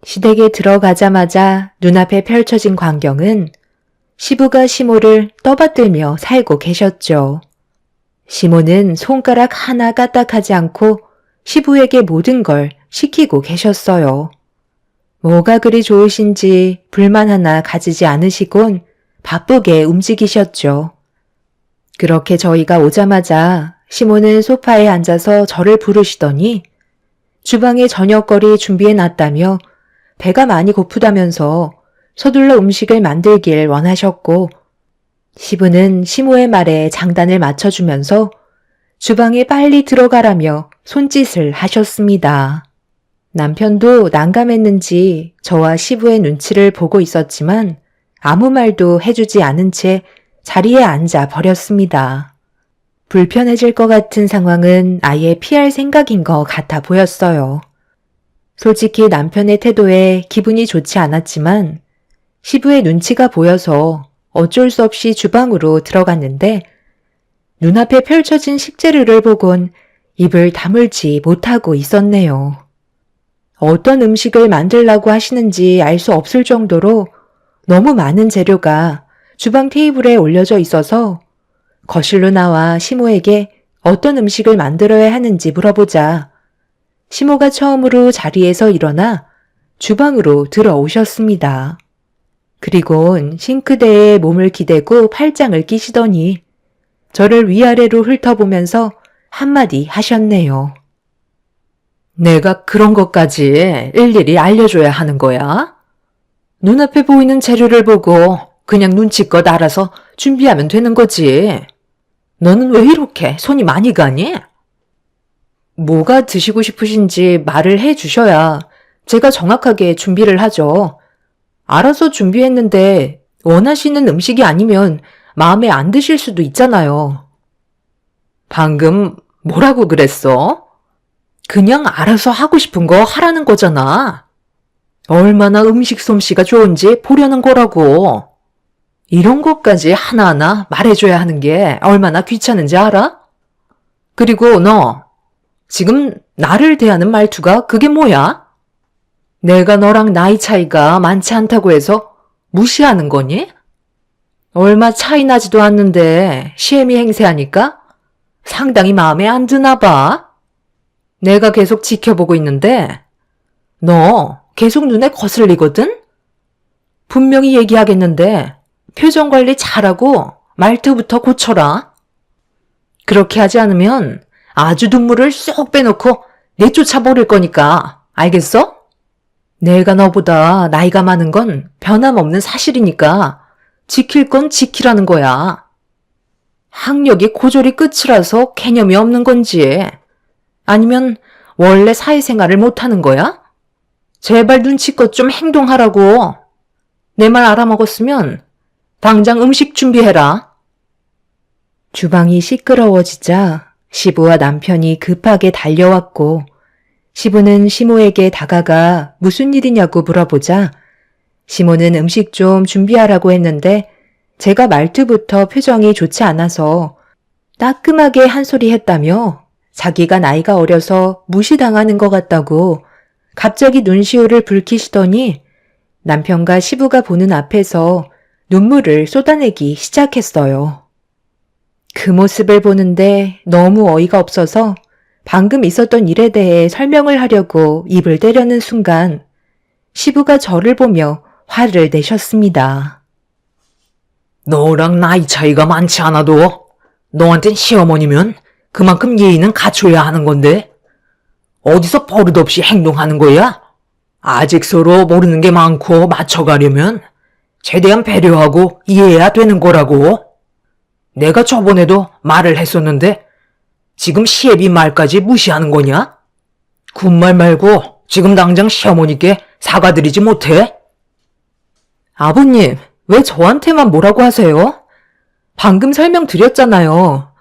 시댁에 들어가자마자 눈앞에 펼쳐진 광경은 시부가 시모를 떠받들며 살고 계셨죠. 시모는 손가락 하나 까딱하지 않고 시부에게 모든 걸 시키고 계셨어요. 뭐가 그리 좋으신지 불만 하나 가지지 않으시곤 바쁘게 움직이셨죠. 그렇게 저희가 오자마자 시모는 소파에 앉아서 저를 부르시더니 주방에 저녁거리 준비해 놨다며 배가 많이 고프다면서 서둘러 음식을 만들길 원하셨고, 시부는 시모의 말에 장단을 맞춰주면서 주방에 빨리 들어가라며 손짓을 하셨습니다. 남편도 난감했는지 저와 시부의 눈치를 보고 있었지만 아무 말도 해주지 않은 채 자리에 앉아 버렸습니다. 불편해질 것 같은 상황은 아예 피할 생각인 것 같아 보였어요. 솔직히 남편의 태도에 기분이 좋지 않았지만 시부의 눈치가 보여서 어쩔 수 없이 주방으로 들어갔는데 눈앞에 펼쳐진 식재료를 보곤 입을 다물지 못하고 있었네요. 어떤 음식을 만들라고 하시는지 알 수 없을 정도로 너무 많은 재료가 주방 테이블에 올려져 있어서 거실로 나와 시모에게 어떤 음식을 만들어야 하는지 물어보자 시모가 처음으로 자리에서 일어나 주방으로 들어오셨습니다. 그리곤 싱크대에 몸을 기대고 팔짱을 끼시더니 저를 위아래로 훑어보면서 한마디 하셨네요. 내가 그런 것까지 일일이 알려줘야 하는 거야? 눈앞에 보이는 재료를 보고 그냥 눈치껏 알아서 준비하면 되는 거지. 너는 왜 이렇게 손이 많이 가니? 뭐가 드시고 싶으신지 말을 해 주셔야 제가 정확하게 준비를 하죠. 알아서 준비했는데 원하시는 음식이 아니면 마음에 안 드실 수도 있잖아요. 방금 뭐라고 그랬어? 그냥 알아서 하고 싶은 거 하라는 거잖아. 얼마나 음식 솜씨가 좋은지 보려는 거라고. 이런 것까지 하나하나 말해줘야 하는 게 얼마나 귀찮은지 알아? 그리고 너, 지금 나를 대하는 말투가 그게 뭐야? 내가 너랑 나이 차이가 많지 않다고 해서 무시하는 거니? 얼마 차이 나지도 않는데 시애미 행세하니까 상당히 마음에 안 드나 봐. 내가 계속 지켜보고 있는데 너 계속 눈에 거슬리거든? 분명히 얘기하겠는데 표정 관리 잘하고 말투부터 고쳐라. 그렇게 하지 않으면 아주 눈물을 쏙 빼놓고 내쫓아 버릴 거니까 알겠어? 내가 너보다 나이가 많은 건 변함없는 사실이니까 지킬 건 지키라는 거야. 학력이 고졸이 끝이라서 개념이 없는 건지 아니면 원래 사회생활을 못하는 거야? 제발 눈치껏 좀 행동하라고. 내 말 알아먹었으면 당장 음식 준비해라. 주방이 시끄러워지자 시부와 남편이 급하게 달려왔고 시부는 시모에게 다가가 무슨 일이냐고 물어보자 시모는 음식 좀 준비하라고 했는데 제가 말투부터 표정이 좋지 않아서 따끔하게 한 소리 했다며 자기가 나이가 어려서 무시당하는 것 같다고 갑자기 눈시울을 붉히시더니 남편과 시부가 보는 앞에서 눈물을 쏟아내기 시작했어요. 그 모습을 보는데 너무 어이가 없어서 방금 있었던 일에 대해 설명을 하려고 입을 떼려는 순간 시부가 저를 보며 화를 내셨습니다. 너랑 나이 차이가 많지 않아도 너한텐 시어머니면 그만큼 예의는 갖춰야 하는 건데 어디서 버릇없이 행동하는 거야? 아직 서로 모르는 게 많고 맞춰가려면 최대한 배려하고 이해해야 되는 거라고. 내가 저번에도 말을 했었는데 지금 시애비 말까지 무시하는 거냐? 군말 말고 지금 당장 시어머니께 사과드리지 못해? 아버님, 왜 저한테만 뭐라고 하세요? 방금 설명드렸잖아요.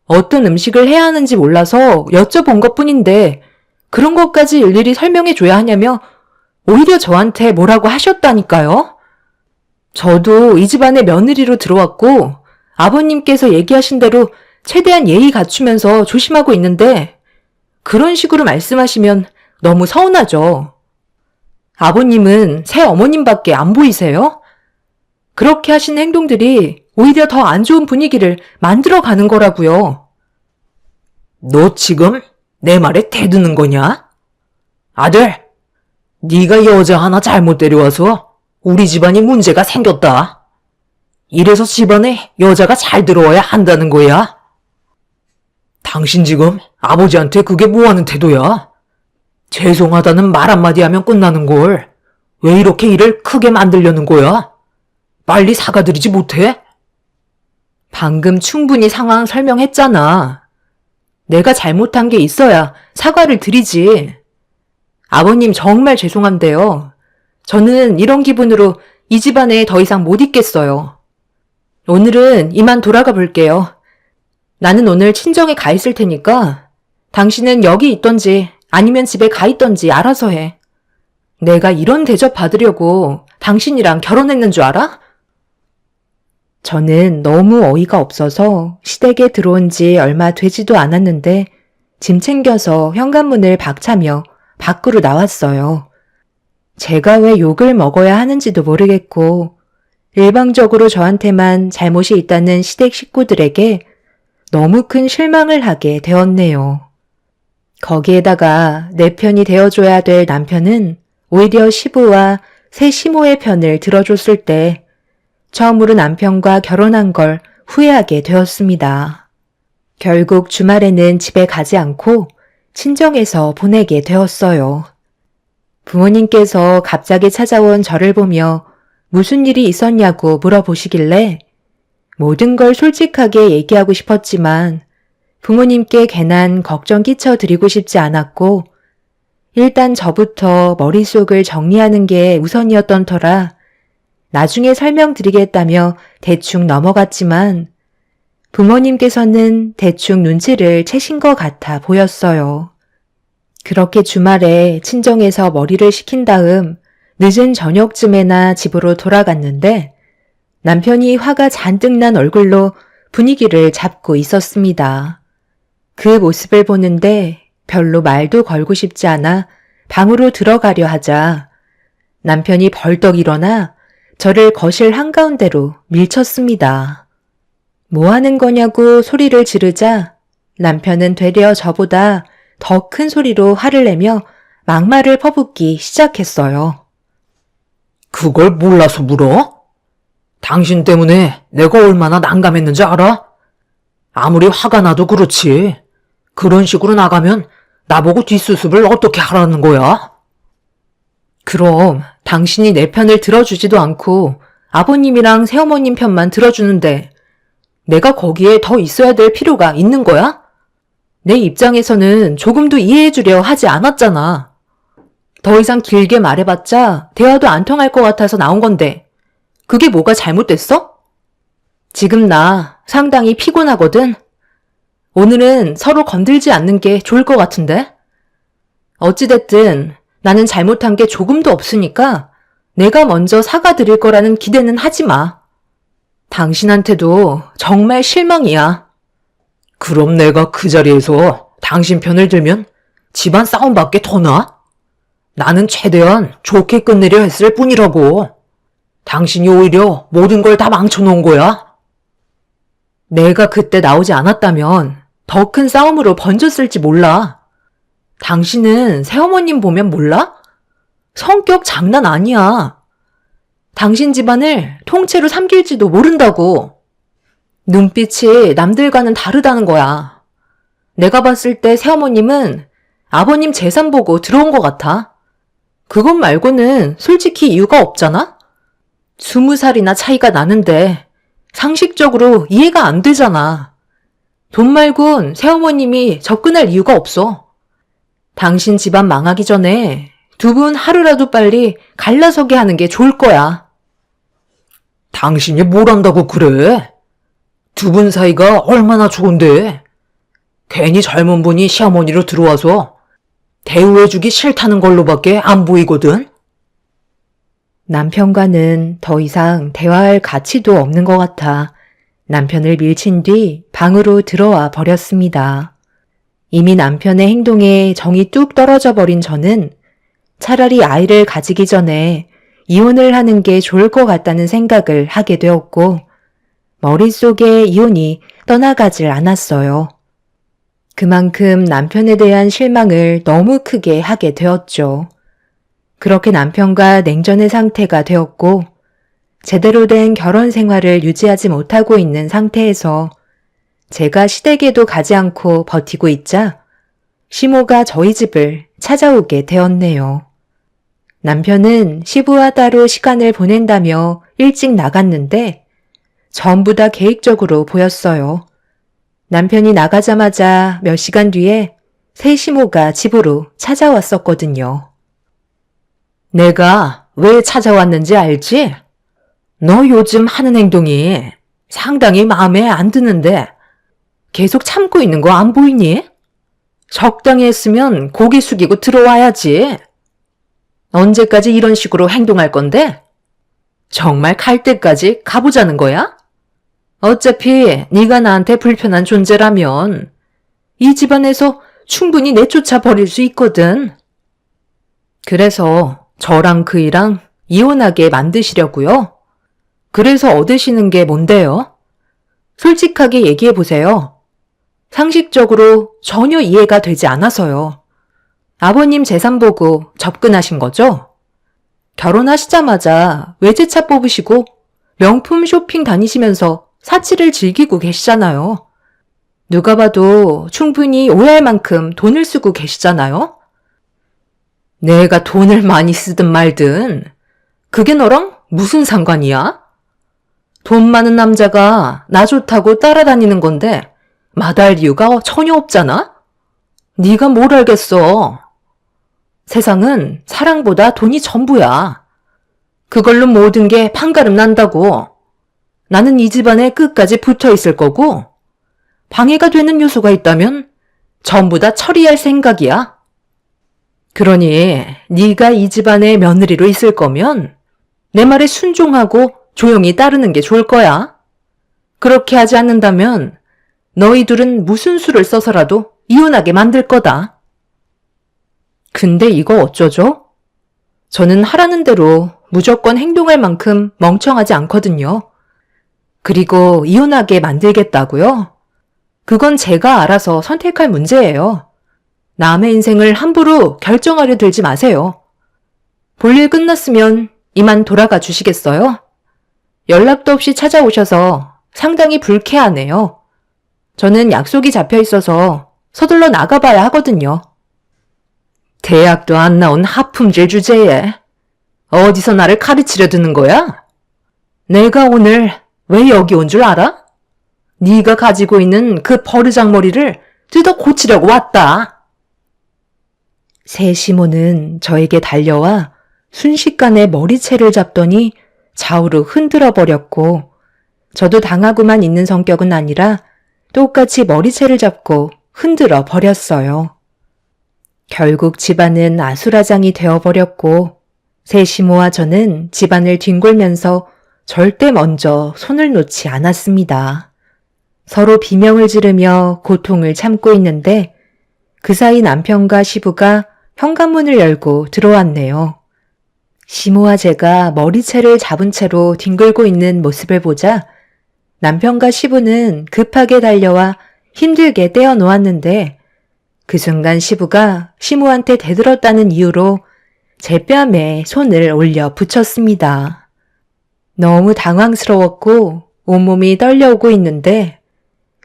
어떤 음식을 해야 하는지 몰라서 여쭤본 것뿐인데 그런 것까지 일일이 설명해줘야 하냐며 오히려 저한테 뭐라고 하셨다니까요. 저도 이 집안의 며느리로 들어왔고 아버님께서 얘기하신 대로 최대한 예의 갖추면서 조심하고 있는데 그런 식으로 말씀하시면 너무 서운하죠. 아버님은 새 어머님밖에 안 보이세요? 그렇게 하신 행동들이 오히려 더 안 좋은 분위기를 만들어가는 거라고요. 너 지금 내 말에 대드는 거냐? 아들, 네가 여자 하나 잘못 데려와서 우리 집안이 문제가 생겼다. 이래서 집안에 여자가 잘 들어와야 한다는 거야. 당신 지금 아버지한테 그게 뭐하는 태도야? 죄송하다는 말 한마디 하면 끝나는 걸 왜 이렇게 일을 크게 만들려는 거야? 빨리 사과드리지 못해? 방금 충분히 상황 설명했잖아. 내가 잘못한 게 있어야 사과를 드리지. 아버님 정말 죄송한데요. 저는 이런 기분으로 이 집안에 더 이상 못 있겠어요. 오늘은 이만 돌아가 볼게요. 나는 오늘 친정에 가 있을 테니까 당신은 여기 있던지 아니면 집에 가 있던지 알아서 해. 내가 이런 대접 받으려고 당신이랑 결혼했는 줄 알아? 저는 너무 어이가 없어서 시댁에 들어온 지 얼마 되지도 않았는데 짐 챙겨서 현관문을 박차며 밖으로 나왔어요. 제가 왜 욕을 먹어야 하는지도 모르겠고 일방적으로 저한테만 잘못이 있다는 시댁 식구들에게 너무 큰 실망을 하게 되었네요. 거기에다가 내 편이 되어줘야 될 남편은 오히려 시부와 새 시모의 편을 들어줬을 때 처음으로 남편과 결혼한 걸 후회하게 되었습니다. 결국 주말에는 집에 가지 않고 친정에서 보내게 되었어요. 부모님께서 갑자기 찾아온 저를 보며 무슨 일이 있었냐고 물어보시길래 모든 걸 솔직하게 얘기하고 싶었지만 부모님께 괜한 걱정 끼쳐드리고 싶지 않았고 일단 저부터 머릿속을 정리하는 게 우선이었던 터라 나중에 설명드리겠다며 대충 넘어갔지만 부모님께서는 대충 눈치를 채신 것 같아 보였어요. 그렇게 주말에 친정에서 머리를 식힌 다음 늦은 저녁쯤에나 집으로 돌아갔는데 남편이 화가 잔뜩 난 얼굴로 분위기를 잡고 있었습니다. 그 모습을 보는데 별로 말도 걸고 싶지 않아 방으로 들어가려 하자 남편이 벌떡 일어나 저를 거실 한가운데로 밀쳤습니다. 뭐 하는 거냐고 소리를 지르자 남편은 되려 저보다 더 큰 소리로 화를 내며 막말을 퍼붓기 시작했어요. 그걸 몰라서 물어? 당신 때문에 내가 얼마나 난감했는지 알아? 아무리 화가 나도 그렇지. 그런 식으로 나가면 나보고 뒷수습을 어떻게 하라는 거야? 그럼 당신이 내 편을 들어주지도 않고 아버님이랑 새어머님 편만 들어주는데 내가 거기에 더 있어야 될 필요가 있는 거야? 내 입장에서는 조금도 이해해주려 하지 않았잖아. 더 이상 길게 말해봤자 대화도 안 통할 것 같아서 나온 건데 그게 뭐가 잘못됐어? 지금 나 상당히 피곤하거든. 오늘은 서로 건들지 않는 게 좋을 것 같은데? 어찌됐든 나는 잘못한 게 조금도 없으니까 내가 먼저 사과드릴 거라는 기대는 하지 마. 당신한테도 정말 실망이야. 그럼 내가 그 자리에서 당신 편을 들면 집안 싸움밖에 더 나? 나는 최대한 좋게 끝내려 했을 뿐이라고. 당신이 오히려 모든 걸 다 망쳐놓은 거야. 내가 그때 나오지 않았다면 더 큰 싸움으로 번졌을지 몰라. 당신은 새어머님 보면 몰라? 성격 장난 아니야. 당신 집안을 통째로 삼킬지도 모른다고. 눈빛이 남들과는 다르다는 거야. 내가 봤을 때 새어머님은 아버님 재산 보고 들어온 것 같아. 그것 말고는 솔직히 이유가 없잖아? 20살이나 차이가 나는데 상식적으로 이해가 안 되잖아. 돈 말곤 새어머님이 접근할 이유가 없어. 당신 집안 망하기 전에 두 분 하루라도 빨리 갈라서게 하는 게 좋을 거야. 당신이 뭘 안다고 그래? 두 분 사이가 얼마나 좋은데. 괜히 젊은 분이 시어머니로 들어와서 대우해주기 싫다는 걸로밖에 안 보이거든. 남편과는 더 이상 대화할 가치도 없는 것 같아 남편을 밀친 뒤 방으로 들어와 버렸습니다. 이미 남편의 행동에 정이 뚝 떨어져 버린 저는 차라리 아이를 가지기 전에 이혼을 하는 게 좋을 것 같다는 생각을 하게 되었고, 머릿속에 이혼이 떠나가질 않았어요. 그만큼 남편에 대한 실망을 너무 크게 하게 되었죠. 그렇게 남편과 냉전의 상태가 되었고, 제대로 된 결혼 생활을 유지하지 못하고 있는 상태에서 제가 시댁에도 가지 않고 버티고 있자 시모가 저희 집을 찾아오게 되었네요. 남편은 시부와 따로 시간을 보낸다며 일찍 나갔는데 전부 다 계획적으로 보였어요. 남편이 나가자마자 몇 시간 뒤에 새 시모가 집으로 찾아왔었거든요. 내가 왜 찾아왔는지 알지? 너 요즘 하는 행동이 상당히 마음에 안 드는데 계속 참고 있는 거 안 보이니? 적당히 했으면 고개 숙이고 들어와야지. 언제까지 이런 식으로 행동할 건데? 정말 갈 때까지 가보자는 거야? 어차피 네가 나한테 불편한 존재라면 이 집안에서 충분히 내쫓아 버릴 수 있거든. 그래서 저랑 그이랑 이혼하게 만드시려고요? 그래서 얻으시는 게 뭔데요? 솔직하게 얘기해 보세요. 상식적으로 전혀 이해가 되지 않아서요. 아버님 재산 보고 접근하신 거죠? 결혼하시자마자 외제차 뽑으시고 명품 쇼핑 다니시면서 사치를 즐기고 계시잖아요. 누가 봐도 충분히 오해할 만큼 돈을 쓰고 계시잖아요? 내가 돈을 많이 쓰든 말든 그게 너랑 무슨 상관이야? 돈 많은 남자가 나 좋다고 따라다니는 건데 마다할 이유가 전혀 없잖아? 네가 뭘 알겠어. 세상은 사랑보다 돈이 전부야. 그걸로 모든 게 판가름 난다고. 나는 이 집안에 끝까지 붙어 있을 거고 방해가 되는 요소가 있다면 전부 다 처리할 생각이야. 그러니 네가 이 집안의 며느리로 있을 거면 내 말에 순종하고 조용히 따르는 게 좋을 거야. 그렇게 하지 않는다면 너희 둘은 무슨 수를 써서라도 이혼하게 만들 거다. 근데 이거 어쩌죠? 저는 하라는 대로 무조건 행동할 만큼 멍청하지 않거든요. 그리고 이혼하게 만들겠다고요? 그건 제가 알아서 선택할 문제예요. 남의 인생을 함부로 결정하려 들지 마세요. 볼일 끝났으면 이만 돌아가 주시겠어요? 연락도 없이 찾아오셔서 상당히 불쾌하네요. 저는 약속이 잡혀 있어서 서둘러 나가봐야 하거든요. 대학도 안 나온 하품질 주제에 어디서 나를 가르치려 드는 거야? 내가 오늘 왜 여기 온 줄 알아? 네가 가지고 있는 그 버르장머리를 뜯어 고치려고 왔다. 새 시모는 저에게 달려와 순식간에 머리채를 잡더니 좌우로 흔들어 버렸고, 저도 당하고만 있는 성격은 아니라 똑같이 머리채를 잡고 흔들어 버렸어요. 결국 집안은 아수라장이 되어버렸고, 새 시모와 저는 집안을 뒹굴면서 절대 먼저 손을 놓지 않았습니다. 서로 비명을 지르며 고통을 참고 있는데 그 사이 남편과 시부가 현관문을 열고 들어왔네요. 시모와 제가 머리채를 잡은 채로 뒹굴고 있는 모습을 보자 남편과 시부는 급하게 달려와 힘들게 떼어 놓았는데 그 순간 시부가 시모한테 대들었다는 이유로 제 뺨에 손을 올려 붙였습니다. 너무 당황스러웠고 온몸이 떨려오고 있는데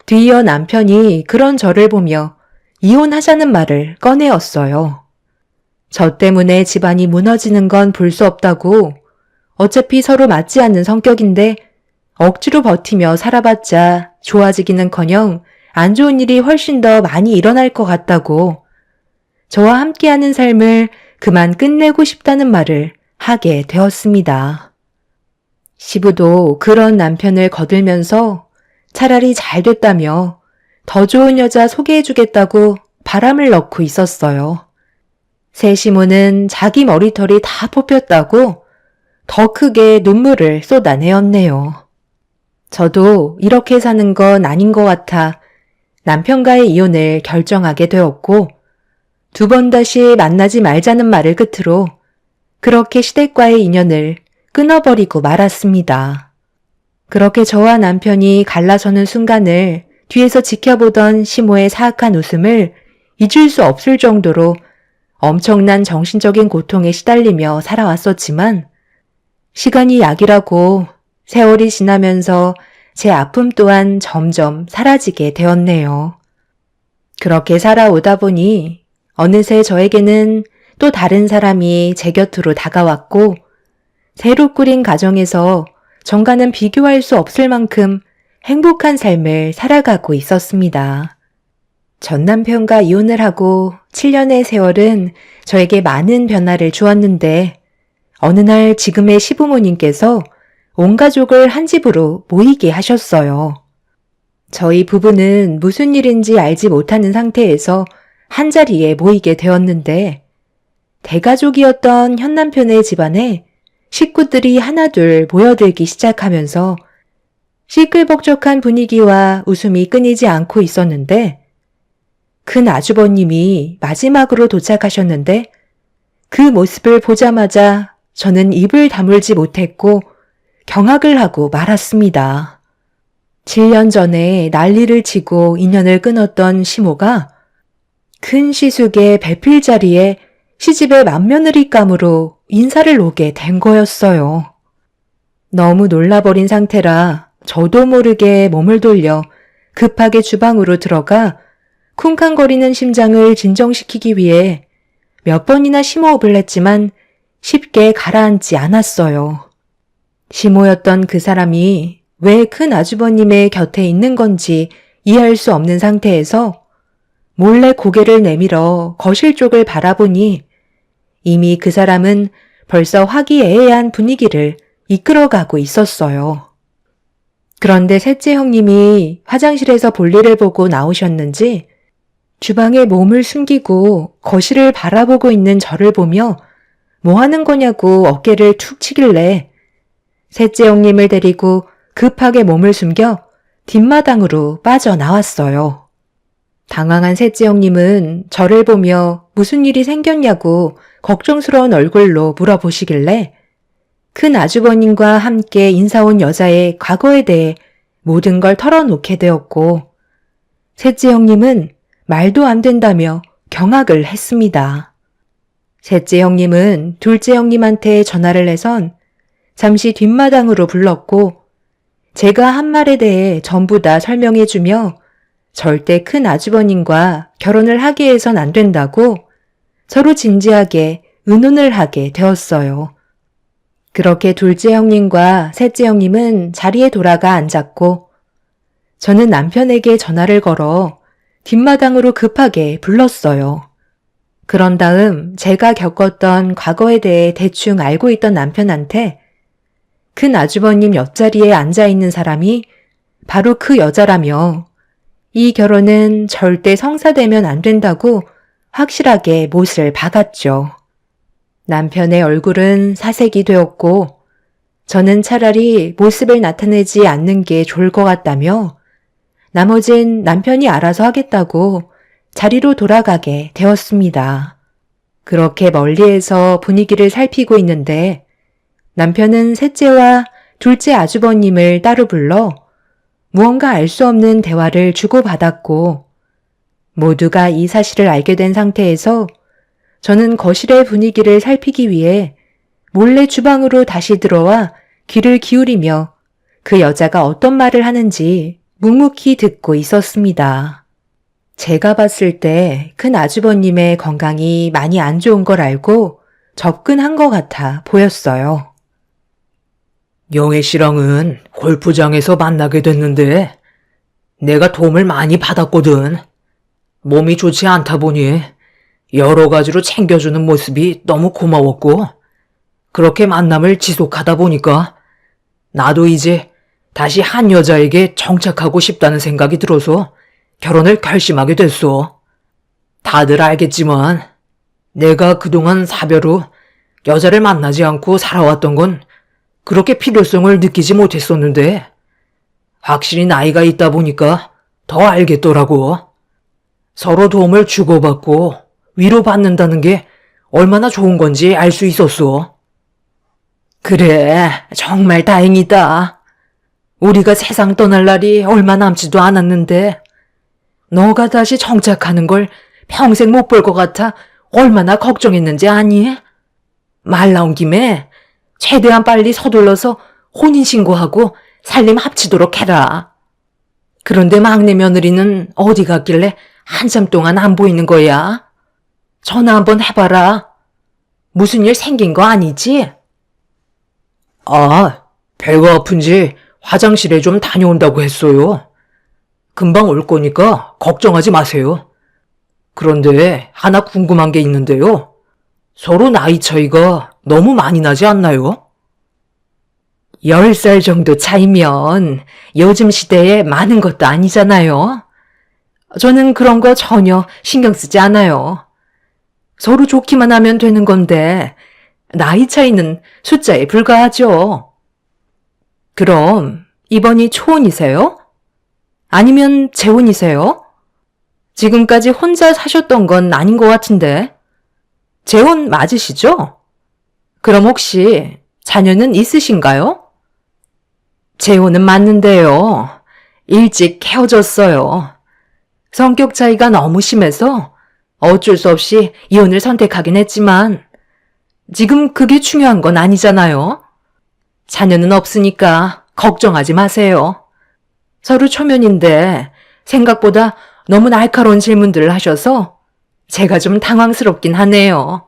뒤이어 남편이 그런 저를 보며 이혼하자는 말을 꺼내었어요. 저 때문에 집안이 무너지는 건 볼 수 없다고, 어차피 서로 맞지 않는 성격인데 억지로 버티며 살아봤자 좋아지기는커녕 안 좋은 일이 훨씬 더 많이 일어날 것 같다고, 저와 함께하는 삶을 그만 끝내고 싶다는 말을 하게 되었습니다. 시부도 그런 남편을 거들면서 차라리 잘 됐다며 더 좋은 여자 소개해주겠다고 바람을 넣고 있었어요. 새 시모는 자기 머리털이 다 뽑혔다고 더 크게 눈물을 쏟아내었네요. 저도 이렇게 사는 건 아닌 것 같아 남편과의 이혼을 결정하게 되었고, 2번 다시 만나지 말자는 말을 끝으로 그렇게 시댁과의 인연을 끊어버리고 말았습니다. 그렇게 저와 남편이 갈라서는 순간을 뒤에서 지켜보던 시모의 사악한 웃음을 잊을 수 없을 정도로 엄청난 정신적인 고통에 시달리며 살아왔었지만, 시간이 약이라고 세월이 지나면서 제 아픔 또한 점점 사라지게 되었네요. 그렇게 살아오다 보니 어느새 저에게는 또 다른 사람이 제 곁으로 다가왔고, 새로 꾸린 가정에서 전과는 비교할 수 없을 만큼 행복한 삶을 살아가고 있었습니다. 전 남편과 이혼을 하고 7년의 세월은 저에게 많은 변화를 주었는데, 어느 날 지금의 시부모님께서 온 가족을 한 집으로 모이게 하셨어요. 저희 부부는 무슨 일인지 알지 못하는 상태에서 한자리에 모이게 되었는데, 대가족이었던 현 남편의 집안에 식구들이 하나둘 모여들기 시작하면서 시끌벅적한 분위기와 웃음이 끊이지 않고 있었는데, 큰 아주버님이 마지막으로 도착하셨는데 그 모습을 보자마자 저는 입을 다물지 못했고 경악을 하고 말았습니다. 7년 전에 난리를 치고 인연을 끊었던 시모가 큰 시숙의 배필 자리에 시집의 맏며느리감으로 인사를 오게 된 거였어요. 너무 놀라버린 상태라 저도 모르게 몸을 돌려 급하게 주방으로 들어가 쿵쾅거리는 심장을 진정시키기 위해 몇 번이나 심호흡을 했지만 쉽게 가라앉지 않았어요. 시모였던 그 사람이 왜 큰 아주버님의 곁에 있는 건지 이해할 수 없는 상태에서 몰래 고개를 내밀어 거실 쪽을 바라보니 이미 그 사람은 벌써 화기애애한 분위기를 이끌어가고 있었어요. 그런데 셋째 형님이 화장실에서 볼일을 보고 나오셨는지 주방에 몸을 숨기고 거실을 바라보고 있는 저를 보며 뭐 하는 거냐고 어깨를 툭 치길래 셋째 형님을 데리고 급하게 몸을 숨겨 뒷마당으로 빠져나왔어요. 당황한 셋째 형님은 저를 보며 무슨 일이 생겼냐고 걱정스러운 얼굴로 물어보시길래 큰 아주버님과 함께 인사 온 여자의 과거에 대해 모든 걸 털어놓게 되었고, 셋째 형님은 말도 안 된다며 경악을 했습니다. 셋째 형님은 둘째 형님한테 전화를 해선 잠시 뒷마당으로 불렀고, 제가 한 말에 대해 전부 다 설명해주며 절대 큰 아주버님과 결혼을 하게 해선 안 된다고 서로 진지하게 의논을 하게 되었어요. 그렇게 둘째 형님과 셋째 형님은 자리에 돌아가 앉았고, 저는 남편에게 전화를 걸어 뒷마당으로 급하게 불렀어요. 그런 다음 제가 겪었던 과거에 대해 대충 알고 있던 남편한테 큰 아주버님 옆자리에 앉아있는 사람이 바로 그 여자라며 이 결혼은 절대 성사되면 안 된다고 확실하게 못을 박았죠. 남편의 얼굴은 사색이 되었고 저는 차라리 모습을 나타내지 않는 게 좋을 것 같다며 나머진 남편이 알아서 하겠다고 자리로 돌아가게 되었습니다. 그렇게 멀리에서 분위기를 살피고 있는데 남편은 셋째와 둘째 아주버님을 따로 불러 무언가 알 수 없는 대화를 주고받았고 모두가 이 사실을 알게 된 상태에서 저는 거실의 분위기를 살피기 위해 몰래 주방으로 다시 들어와 귀를 기울이며 그 여자가 어떤 말을 하는지 묵묵히 듣고 있었습니다. 제가 봤을 때 큰 아주버님의 건강이 많이 안 좋은 걸 알고 접근한 것 같아 보였어요. 영애 씨랑은 골프장에서 만나게 됐는데 내가 도움을 많이 받았거든. 몸이 좋지 않다 보니 여러 가지로 챙겨주는 모습이 너무 고마웠고 그렇게 만남을 지속하다 보니까 나도 이제 다시 한 여자에게 정착하고 싶다는 생각이 들어서 결혼을 결심하게 됐어. 다들 알겠지만 내가 그동안 사별 후 여자를 만나지 않고 살아왔던 건 그렇게 필요성을 느끼지 못했었는데 확실히 나이가 있다 보니까 더 알겠더라고. 서로 도움을 주고받고 위로받는다는 게 얼마나 좋은 건지 알 수 있었어. 그래, 정말 다행이다. 우리가 세상 떠날 날이 얼마 남지도 않았는데 너가 다시 정착하는 걸 평생 못 볼 것 같아 얼마나 걱정했는지 아니? 말 나온 김에 최대한 빨리 서둘러서 혼인신고하고 살림 합치도록 해라. 그런데 막내 며느리는 어디 갔길래 한참 동안 안 보이는 거야? 전화 한번 해봐라. 무슨 일 생긴 거 아니지? 아, 배가 아픈지 화장실에 좀 다녀온다고 했어요. 금방 올 거니까 걱정하지 마세요. 그런데 하나 궁금한 게 있는데요. 서로 나이 차이가 너무 많이 나지 않나요? 10살 정도 차이면 요즘 시대에 많은 것도 아니잖아요. 저는 그런 거 전혀 신경 쓰지 않아요. 서로 좋기만 하면 되는 건데 나이 차이는 숫자에 불과하죠. 그럼 이번이 초혼이세요? 아니면 재혼이세요? 지금까지 혼자 사셨던 건 아닌 것 같은데. 재혼 맞으시죠? 그럼 혹시 자녀는 있으신가요? 재혼은 맞는데요. 일찍 헤어졌어요. 성격 차이가 너무 심해서 어쩔 수 없이 이혼을 선택하긴 했지만 지금 그게 중요한 건 아니잖아요. 자녀는 없으니까 걱정하지 마세요. 서로 초면인데 생각보다 너무 날카로운 질문들을 하셔서 제가 좀 당황스럽긴 하네요.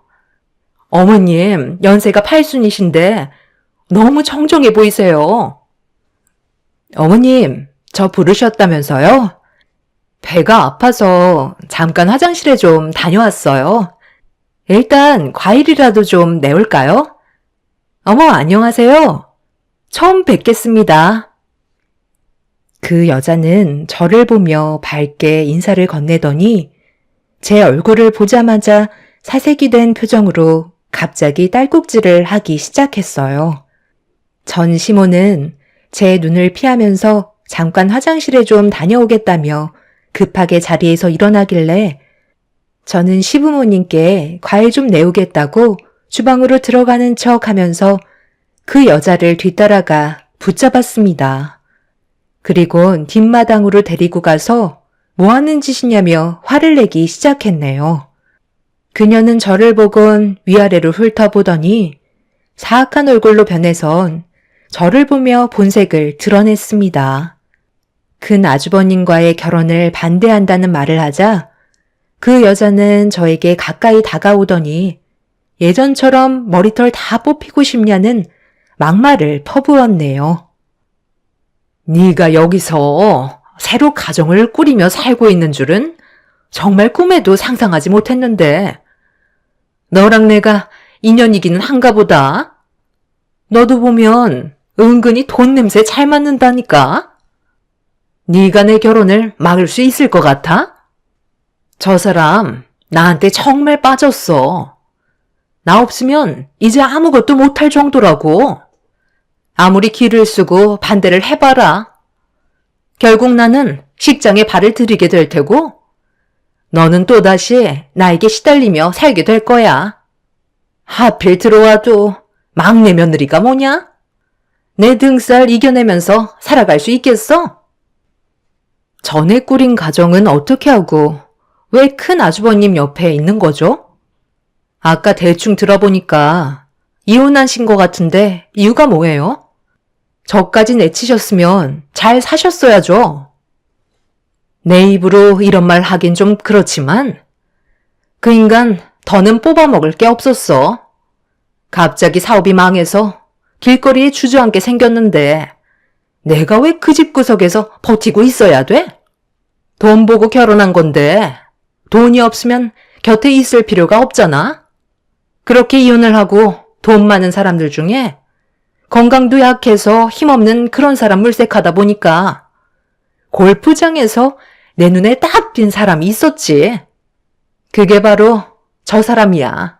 어머님, 연세가 8순이신데 너무 정정해 보이세요. 어머님, 저 부르셨다면서요? 배가 아파서 잠깐 화장실에 좀 다녀왔어요. 일단 과일이라도 좀 내올까요? 어머, 안녕하세요. 처음 뵙겠습니다. 그 여자는 저를 보며 밝게 인사를 건네더니 제 얼굴을 보자마자 사색이 된 표정으로 갑자기 딸꾹질을 하기 시작했어요. 전 시모는 제 눈을 피하면서 잠깐 화장실에 좀 다녀오겠다며 급하게 자리에서 일어나길래 저는 시부모님께 과일 좀 내오겠다고 주방으로 들어가는 척 하면서 그 여자를 뒤따라가 붙잡았습니다. 그리곤 뒷마당으로 데리고 가서 뭐 하는 짓이냐며 화를 내기 시작했네요. 그녀는 저를 보곤 위아래로 훑어보더니 사악한 얼굴로 변해선 저를 보며 본색을 드러냈습니다. 큰 아주버님과의 결혼을 반대한다는 말을 하자 그 여자는 저에게 가까이 다가오더니 예전처럼 머리털 다 뽑히고 싶냐는 막말을 퍼부었네요. 네가 여기서 새로 가정을 꾸리며 살고 있는 줄은 정말 꿈에도 상상하지 못했는데 너랑 내가 인연이기는 한가 보다. 너도 보면 은근히 돈 냄새 잘 맡는다니까. 네가 내 결혼을 막을 수 있을 것 같아? 저 사람 나한테 정말 빠졌어. 나 없으면 이제 아무것도 못할 정도라고. 아무리 기를 쓰고 반대를 해봐라. 결국 나는 식장에 발을 들이게 될 테고 너는 또다시 나에게 시달리며 살게 될 거야. 하필 들어와도 막내 며느리가 뭐냐? 내 등살 이겨내면서 살아갈 수 있겠어? 전에 꾸린 가정은 어떻게 하고 왜 큰 아주버님 옆에 있는 거죠? 아까 대충 들어보니까 이혼하신 것 같은데 이유가 뭐예요? 저까지 내치셨으면 잘 사셨어야죠. 내 입으로 이런 말 하긴 좀 그렇지만 그 인간 더는 뽑아먹을 게 없었어. 갑자기 사업이 망해서 길거리에 주저앉게 생겼는데 내가 왜 그 집 구석에서 버티고 있어야 돼? 돈 보고 결혼한 건데 돈이 없으면 곁에 있을 필요가 없잖아. 그렇게 이혼을 하고 돈 많은 사람들 중에 건강도 약해서 힘없는 그런 사람 물색하다 보니까 골프장에서 내 눈에 딱 띈 사람이 있었지. 그게 바로 저 사람이야.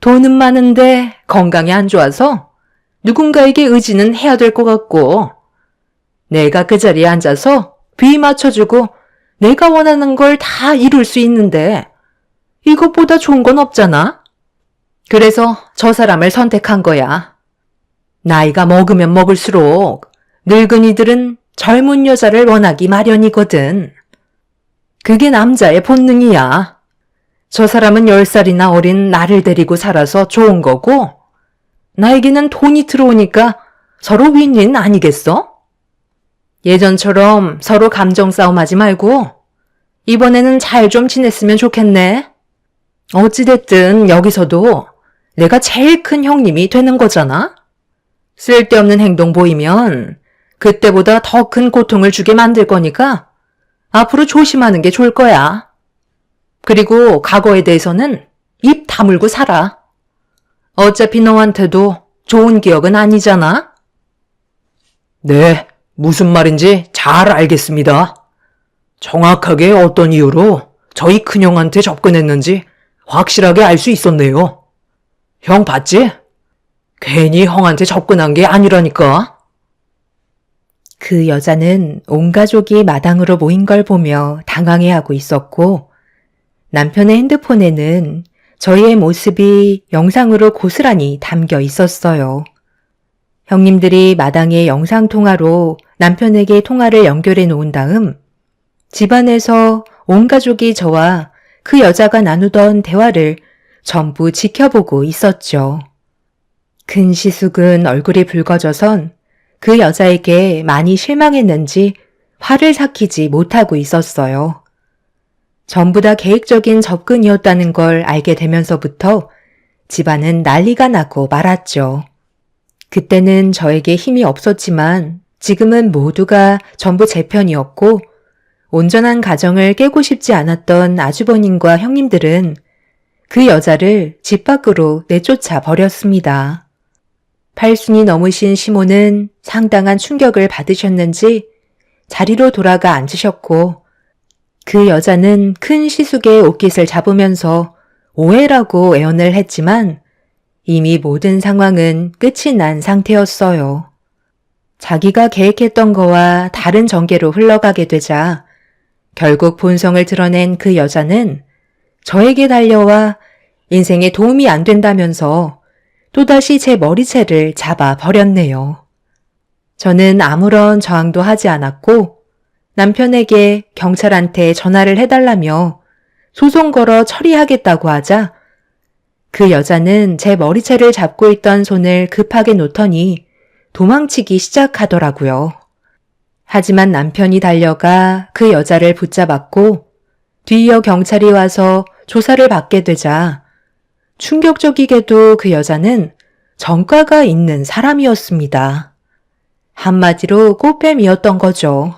돈은 많은데 건강이 안 좋아서 누군가에게 의지는 해야 될 것 같고 내가 그 자리에 앉아서 비 맞춰주고 내가 원하는 걸 다 이룰 수 있는데 이것보다 좋은 건 없잖아? 그래서 저 사람을 선택한 거야. 나이가 먹으면 먹을수록 늙은이들은 젊은 여자를 원하기 마련이거든. 그게 남자의 본능이야. 저 사람은 10살이나 어린 나를 데리고 살아서 좋은 거고, 나에게는 돈이 들어오니까 서로 윈윈 아니겠어? 예전처럼 서로 감정 싸움하지 말고, 이번에는 잘 좀 지냈으면 좋겠네. 어찌됐든 여기서도 내가 제일 큰 형님이 되는 거잖아? 쓸데없는 행동 보이면 그때보다 더 큰 고통을 주게 만들 거니까 앞으로 조심하는 게 좋을 거야. 그리고 과거에 대해서는 입 다물고 살아. 어차피 너한테도 좋은 기억은 아니잖아? 네, 무슨 말인지 잘 알겠습니다. 정확하게 어떤 이유로 저희 큰형한테 접근했는지 확실하게 알 수 있었네요. 형 봤지? 괜히 형한테 접근한 게 아니라니까. 그 여자는 온 가족이 마당으로 모인 걸 보며 당황해하고 있었고, 남편의 핸드폰에는 저희의 모습이 영상으로 고스란히 담겨 있었어요. 형님들이 마당에 영상통화로 남편에게 통화를 연결해 놓은 다음 집안에서 온 가족이 저와 그 여자가 나누던 대화를 전부 지켜보고 있었죠. 큰 시숙은 얼굴이 붉어져선 그 여자에게 많이 실망했는지 화를 삭히지 못하고 있었어요. 전부 다 계획적인 접근이었다는 걸 알게 되면서부터 집안은 난리가 나고 말았죠. 그때는 저에게 힘이 없었지만 지금은 모두가 전부 제 편이었고 온전한 가정을 깨고 싶지 않았던 아주버님과 형님들은 그 여자를 집 밖으로 내쫓아 버렸습니다. 8순이 넘으신 시모는 상당한 충격을 받으셨는지 자리로 돌아가 앉으셨고 그 여자는 큰 시숙의 옷깃을 잡으면서 오해라고 애원을 했지만 이미 모든 상황은 끝이 난 상태였어요. 자기가 계획했던 거와 다른 전개로 흘러가게 되자 결국 본성을 드러낸 그 여자는 저에게 달려와 인생에 도움이 안 된다면서 또다시 제 머리채를 잡아 버렸네요. 저는 아무런 저항도 하지 않았고 남편에게 경찰한테 전화를 해달라며 소송 걸어 처리하겠다고 하자 그 여자는 제 머리채를 잡고 있던 손을 급하게 놓더니 도망치기 시작하더라고요. 하지만 남편이 달려가 그 여자를 붙잡았고 뒤이어 경찰이 와서 조사를 받게 되자 충격적이게도 그 여자는 전과가 있는 사람이었습니다. 한마디로 꽃뱀이었던 거죠.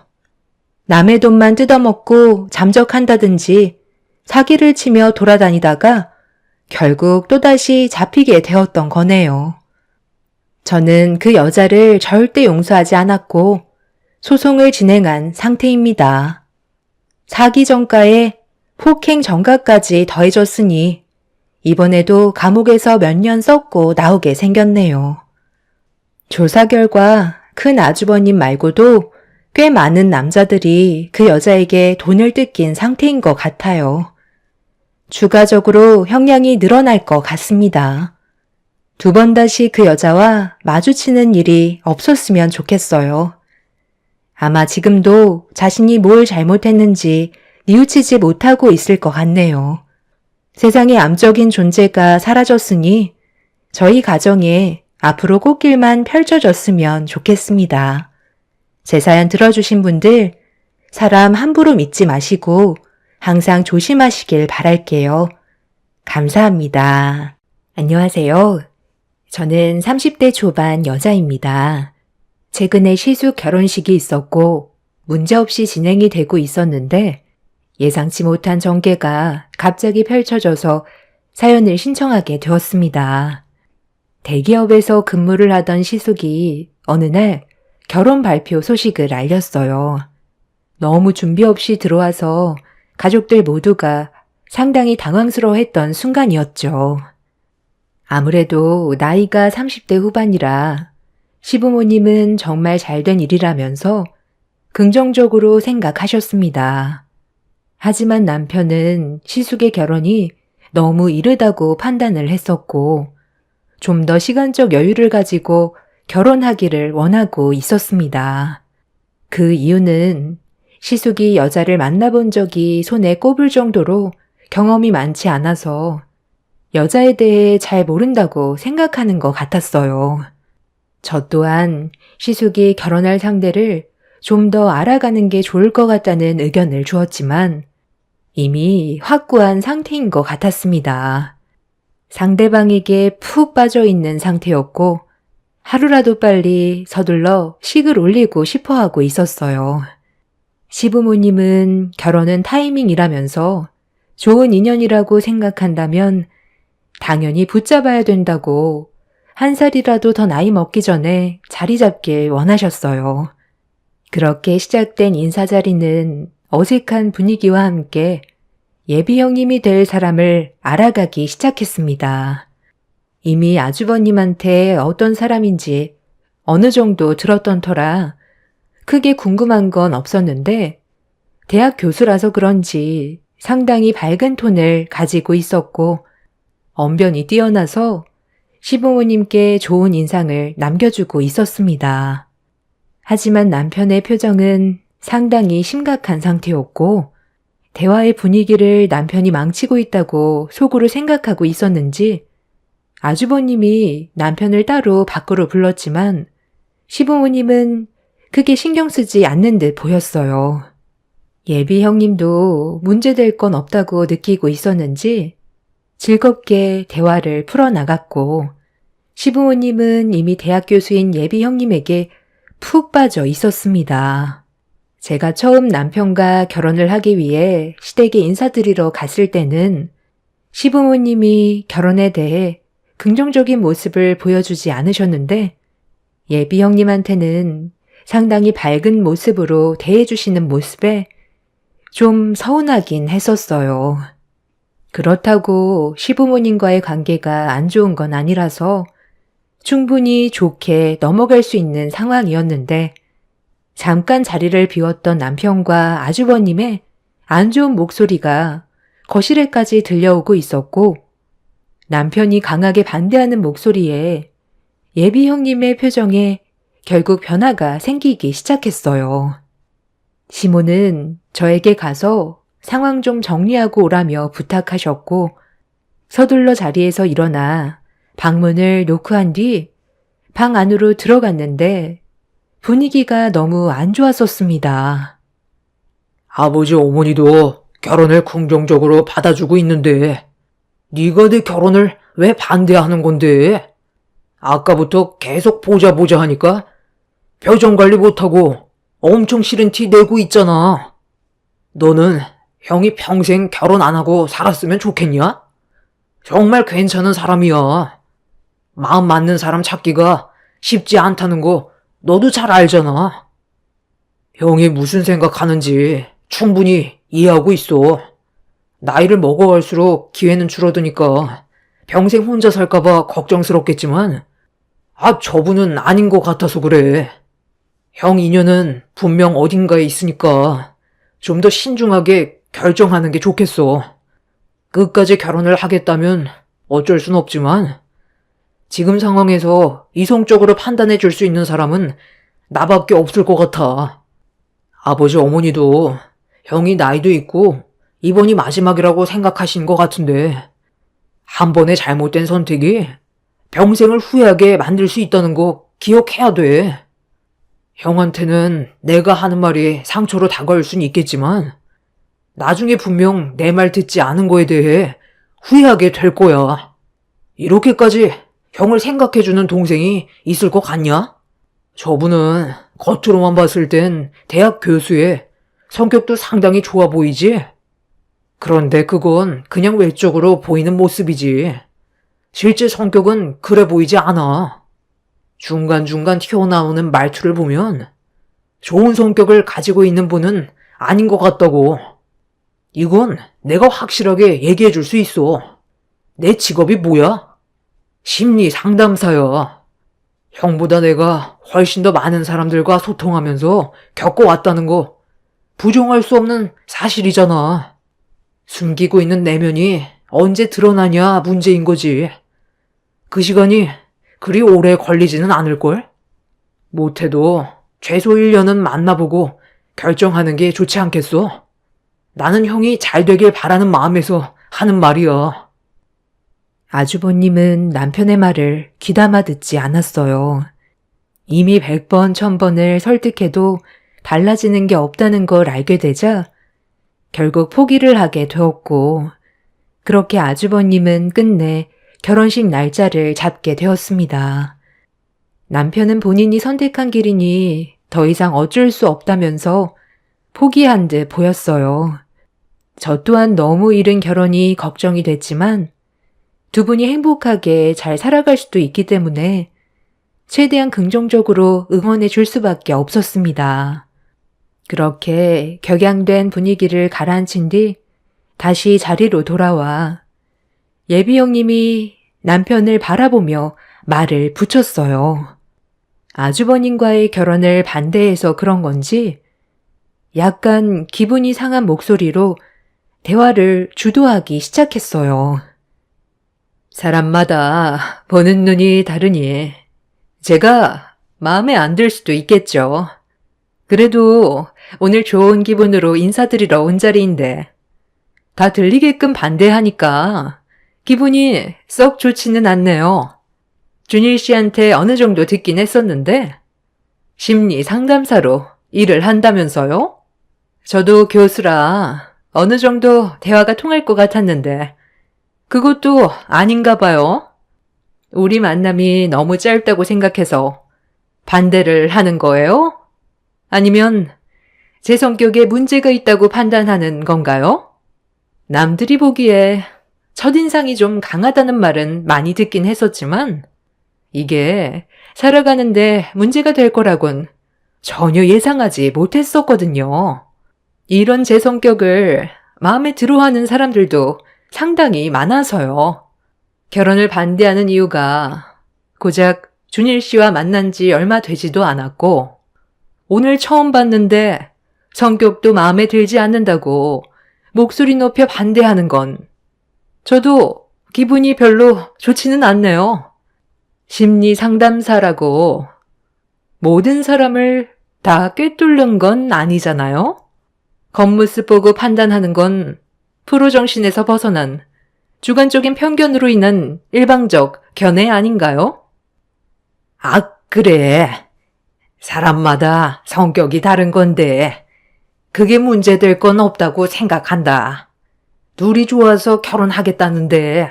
남의 돈만 뜯어먹고 잠적한다든지 사기를 치며 돌아다니다가 결국 또다시 잡히게 되었던 거네요. 저는 그 여자를 절대 용서하지 않았고 소송을 진행한 상태입니다. 사기 전과에 폭행 전과까지 더해졌으니 이번에도 감옥에서 몇 년 썩고 나오게 생겼네요. 조사 결과 큰 아주버님 말고도 꽤 많은 남자들이 그 여자에게 돈을 뜯긴 상태인 것 같아요. 추가적으로 형량이 늘어날 것 같습니다. 2번 다시 그 여자와 마주치는 일이 없었으면 좋겠어요. 아마 지금도 자신이 뭘 잘못했는지 뉘우치지 못하고 있을 것 같네요. 세상의 암적인 존재가 사라졌으니 저희 가정에 앞으로 꽃길만 펼쳐졌으면 좋겠습니다. 제 사연 들어주신 분들, 사람 함부로 믿지 마시고 항상 조심하시길 바랄게요. 감사합니다. 안녕하세요. 저는 30대 초반 여자입니다. 최근에 시숙 결혼식이 있었고 문제없이 진행이 되고 있었는데 예상치 못한 전개가 갑자기 펼쳐져서 사연을 신청하게 되었습니다. 대기업에서 근무를 하던 시숙이 어느 날 결혼 발표 소식을 알렸어요. 너무 준비 없이 들어와서 가족들 모두가 상당히 당황스러워했던 순간이었죠. 아무래도 나이가 30대 후반이라 시부모님은 정말 잘된 일이라면서 긍정적으로 생각하셨습니다. 하지만 남편은 시숙의 결혼이 너무 이르다고 판단을 했었고, 좀 더 시간적 여유를 가지고 결혼하기를 원하고 있었습니다. 그 이유는 시숙이 여자를 만나본 적이 손에 꼽을 정도로 경험이 많지 않아서 여자에 대해 잘 모른다고 생각하는 것 같았어요. 저 또한 시숙이 결혼할 상대를 좀 더 알아가는 게 좋을 것 같다는 의견을 주었지만 이미 확고한 상태인 것 같았습니다. 상대방에게 푹 빠져 있는 상태였고 하루라도 빨리 서둘러 식을 올리고 싶어 하고 있었어요. 시부모님은 결혼은 타이밍이라면서 좋은 인연이라고 생각한다면 당연히 붙잡아야 된다고 한 살이라도 더 나이 먹기 전에 자리 잡길 원하셨어요. 그렇게 시작된 인사자리는 어색한 분위기와 함께 예비 형님이 될 사람을 알아가기 시작했습니다. 이미 아주버님한테 어떤 사람인지 어느 정도 들었던 터라 크게 궁금한 건 없었는데 대학 교수라서 그런지 상당히 밝은 톤을 가지고 있었고 언변이 뛰어나서 시부모님께 좋은 인상을 남겨주고 있었습니다. 하지만 남편의 표정은 상당히 심각한 상태였고 대화의 분위기를 남편이 망치고 있다고 속으로 생각하고 있었는지 아주버님이 남편을 따로 밖으로 불렀지만 시부모님은 크게 신경 쓰지 않는 듯 보였어요. 예비 형님도 문제될 건 없다고 느끼고 있었는지 즐겁게 대화를 풀어나갔고 시부모님은 이미 대학 교수인 예비 형님에게 푹 빠져 있었습니다. 제가 처음 남편과 결혼을 하기 위해 시댁에 인사드리러 갔을 때는 시부모님이 결혼에 대해 긍정적인 모습을 보여주지 않으셨는데 예비 형님한테는 상당히 밝은 모습으로 대해주시는 모습에 좀 서운하긴 했었어요. 그렇다고 시부모님과의 관계가 안 좋은 건 아니라서 충분히 좋게 넘어갈 수 있는 상황이었는데 잠깐 자리를 비웠던 남편과 아주버님의 안 좋은 목소리가 거실에까지 들려오고 있었고 남편이 강하게 반대하는 목소리에 예비 형님의 표정에 결국 변화가 생기기 시작했어요. 시모는 저에게 가서 상황 좀 정리하고 오라며 부탁하셨고 서둘러 자리에서 일어나 방문을 노크한 뒤 방 안으로 들어갔는데 분위기가 너무 안 좋았었습니다. 아버지 어머니도 결혼을 긍정적으로 받아주고 있는데 네가 내 결혼을 왜 반대하는 건데? 아까부터 계속 보자 하니까 표정 관리 못하고 엄청 싫은 티 내고 있잖아. 너는 형이 평생 결혼 안 하고 살았으면 좋겠냐? 정말 괜찮은 사람이야. 마음 맞는 사람 찾기가 쉽지 않다는 거 너도 잘 알잖아. 형이 무슨 생각하는지 충분히 이해하고 있어. 나이를 먹어갈수록 기회는 줄어드니까 평생 혼자 살까봐 걱정스럽겠지만 저분은 아닌 것 같아서 그래. 형 인연은 분명 어딘가에 있으니까 좀 더 신중하게 결정하는 게 좋겠어. 끝까지 결혼을 하겠다면 어쩔 순 없지만 지금 상황에서 이성적으로 판단해 줄 수 있는 사람은 나밖에 없을 것 같아. 아버지 어머니도 형이 나이도 있고 이번이 마지막이라고 생각하신 것 같은데 한 번의 잘못된 선택이 평생을 후회하게 만들 수 있다는 거 기억해야 돼. 형한테는 내가 하는 말이 상처로 다가올 순 있겠지만 나중에 분명 내 말 듣지 않은 거에 대해 후회하게 될 거야. 이렇게까지 형을 생각해주는 동생이 있을 것 같냐? 저분은 겉으로만 봤을 땐 대학 교수에 성격도 상당히 좋아 보이지? 그런데 그건 그냥 외적으로 보이는 모습이지. 실제 성격은 그래 보이지 않아. 중간중간 튀어나오는 말투를 보면 좋은 성격을 가지고 있는 분은 아닌 것 같다고. 이건 내가 확실하게 얘기해 줄 수 있어. 내 직업이 뭐야? 심리 상담사야. 형보다 내가 훨씬 더 많은 사람들과 소통하면서 겪어왔다는 거 부정할 수 없는 사실이잖아. 숨기고 있는 내면이 언제 드러나냐 문제인 거지. 그 시간이 그리 오래 걸리지는 않을걸? 못해도 최소 1년은 만나보고 결정하는 게 좋지 않겠어? 나는 형이 잘 되길 바라는 마음에서 하는 말이야. 아주버님은 남편의 말을 귀담아 듣지 않았어요. 이미 100번, 1000번을 설득해도 달라지는 게 없다는 걸 알게 되자 결국 포기를 하게 되었고, 그렇게 아주버님은 끝내 결혼식 날짜를 잡게 되었습니다. 남편은 본인이 선택한 길이니 더 이상 어쩔 수 없다면서 포기한 듯 보였어요. 저 또한 너무 이른 결혼이 걱정이 됐지만 두 분이 행복하게 잘 살아갈 수도 있기 때문에 최대한 긍정적으로 응원해 줄 수밖에 없었습니다. 그렇게 격양된 분위기를 가라앉힌 뒤 다시 자리로 돌아와 예비 형님이 남편을 바라보며 말을 붙였어요. 아주버님과의 결혼을 반대해서 그런 건지 약간 기분이 상한 목소리로 대화를 주도하기 시작했어요. 사람마다 보는 눈이 다르니 제가 마음에 안 들 수도 있겠죠. 그래도 오늘 좋은 기분으로 인사드리러 온 자리인데 다 들리게끔 반대하니까 기분이 썩 좋지는 않네요. 준일 씨한테 어느 정도 듣긴 했었는데 심리 상담사로 일을 한다면서요? 저도 교수라 어느 정도 대화가 통할 것 같았는데 그것도 아닌가 봐요. 우리 만남이 너무 짧다고 생각해서 반대를 하는 거예요? 아니면 제 성격에 문제가 있다고 판단하는 건가요? 남들이 보기에 첫인상이 좀 강하다는 말은 많이 듣긴 했었지만 이게 살아가는데 문제가 될 거라곤 전혀 예상하지 못했었거든요. 이런 제 성격을 마음에 들어하는 사람들도 상당히 많아서요. 결혼을 반대하는 이유가 고작 준일 씨와 만난 지 얼마 되지도 않았고 오늘 처음 봤는데 성격도 마음에 들지 않는다고 목소리 높여 반대하는 건 저도 기분이 별로 좋지는 않네요. 심리 상담사라고 모든 사람을 다 꿰뚫는 건 아니잖아요? 겉모습 보고 판단하는 건 프로 정신에서 벗어난 주관적인 편견으로 인한 일방적 견해 아닌가요? 아, 그래. 사람마다 성격이 다른 건데 그게 문제될 건 없다고 생각한다. 둘이 좋아서 결혼하겠다는데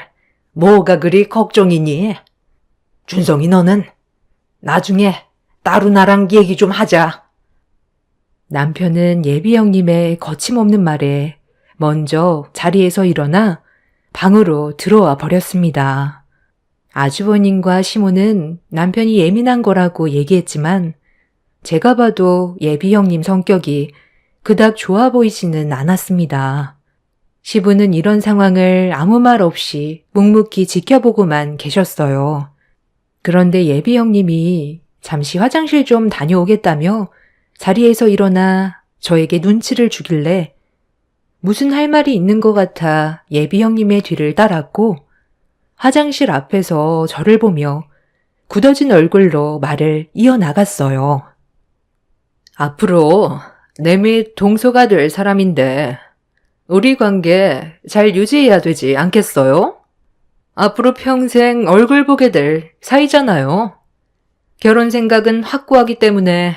뭐가 그리 걱정이니? 준성이 너는 나중에 따로 나랑 얘기 좀 하자. 남편은 예비 형님의 거침없는 말에 먼저 자리에서 일어나 방으로 들어와 버렸습니다. 아주버님과 시모는 남편이 예민한 거라고 얘기했지만 제가 봐도 예비 형님 성격이 그닥 좋아 보이지는 않았습니다. 시부는 이런 상황을 아무 말 없이 묵묵히 지켜보고만 계셨어요. 그런데 예비 형님이 잠시 화장실 좀 다녀오겠다며 자리에서 일어나 저에게 눈치를 주길래 무슨 할 말이 있는 것 같아 예비 형님의 뒤를 따랐고 화장실 앞에서 저를 보며 굳어진 얼굴로 말을 이어나갔어요. 앞으로 내 및 동서가 될 사람인데 우리 관계 잘 유지해야 되지 않겠어요? 앞으로 평생 얼굴 보게 될 사이잖아요. 결혼 생각은 확고하기 때문에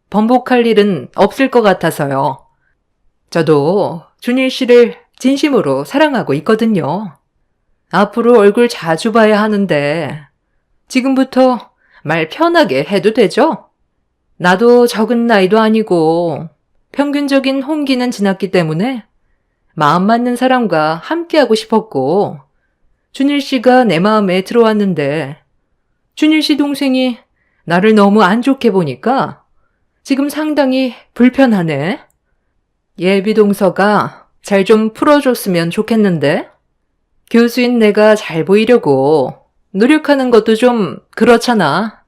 번복할 일은 없을 것 같아서요. 저도 준일 씨를 진심으로 사랑하고 있거든요. 앞으로 얼굴 자주 봐야 하는데 지금부터 말 편하게 해도 되죠? 나도 적은 나이도 아니고 평균적인 홍기는 지났기 때문에 마음 맞는 사람과 함께하고 싶었고 준일 씨가 내 마음에 들어왔는데 준일 씨 동생이 나를 너무 안 좋게 보니까 지금 상당히 불편하네. 예비 동서가 잘 좀 풀어줬으면 좋겠는데 교수인 내가 잘 보이려고 노력하는 것도 좀 그렇잖아.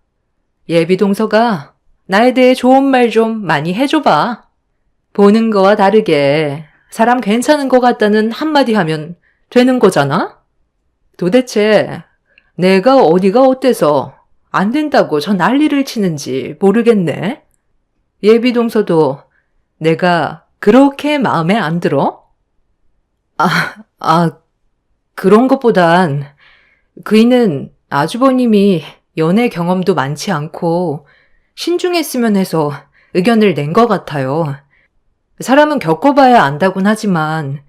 예비동서가 나에 대해 좋은 말 좀 많이 해줘봐. 보는 거와 다르게 사람 괜찮은 것 같다는 한마디 하면 되는 거잖아? 도대체 내가 어디가 어때서 안 된다고 저 난리를 치는지 모르겠네. 예비동서도 내가 그렇게 마음에 안 들어? 그런 것보단 그이는 아주버님이 연애 경험도 많지 않고 신중했으면 해서 의견을 낸 것 같아요. 사람은 겪어봐야 안다곤 하지만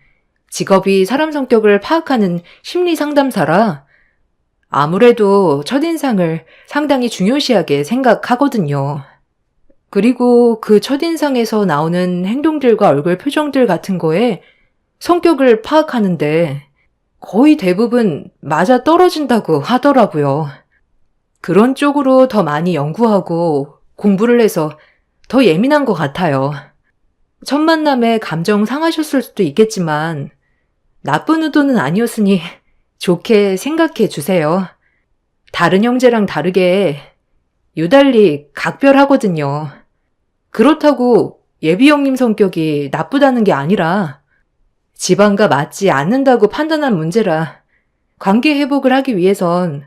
직업이 사람 성격을 파악하는 심리 상담사라 아무래도 첫인상을 상당히 중요시하게 생각하거든요. 그리고 그 첫인상에서 나오는 행동들과 얼굴 표정들 같은 거에 성격을 파악하는데 거의 대부분 맞아 떨어진다고 하더라고요. 그런 쪽으로 더 많이 연구하고 공부를 해서 더 예민한 것 같아요. 첫 만남에 감정 상하셨을 수도 있겠지만 나쁜 의도는 아니었으니 좋게 생각해 주세요. 다른 형제랑 다르게 유달리 각별하거든요. 그렇다고 예비 형님 성격이 나쁘다는 게 아니라 집안과 맞지 않는다고 판단한 문제라 관계 회복을 하기 위해선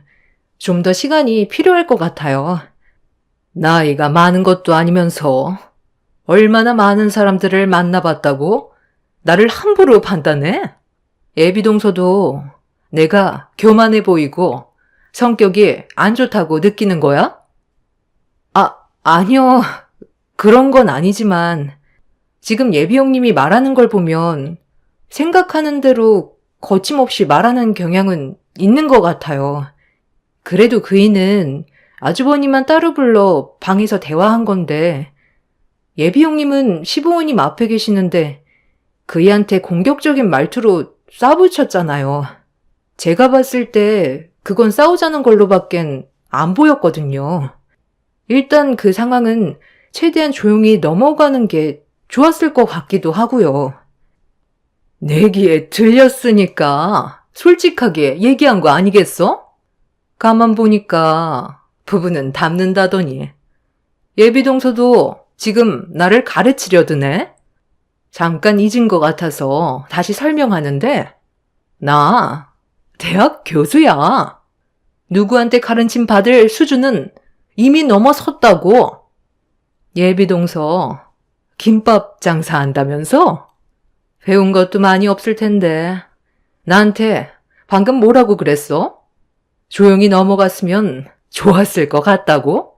좀 더 시간이 필요할 것 같아요. 나이가 많은 것도 아니면서 얼마나 많은 사람들을 만나봤다고 나를 함부로 판단해? 예비동서도 내가 교만해 보이고 성격이 안 좋다고 느끼는 거야? 아니요. 그런 건 아니지만 지금 예비 형님이 말하는 걸 보면 생각하는 대로 거침없이 말하는 경향은 있는 것 같아요. 그래도 그이는 아주버님만 따로 불러 방에서 대화한 건데 예비 형님은 시부모님 앞에 계시는데 그이한테 공격적인 말투로 싸붙였잖아요. 제가 봤을 때 그건 싸우자는 걸로밖엔 안 보였거든요. 일단 그 상황은 최대한 조용히 넘어가는 게 좋았을 것 같기도 하고요. 내기에 들렸으니까 솔직하게 얘기한 거 아니겠어? 가만 보니까 부부는 닮는다더니 예비동서도 지금 나를 가르치려드네? 잠깐 잊은 것 같아서 다시 설명하는데 나 대학 교수야. 누구한테 가르침 받을 수준은 이미 넘어섰다고. 예비동서 김밥 장사한다면서? 배운 것도 많이 없을 텐데 나한테 방금 뭐라고 그랬어? 조용히 넘어갔으면 좋았을 것 같다고?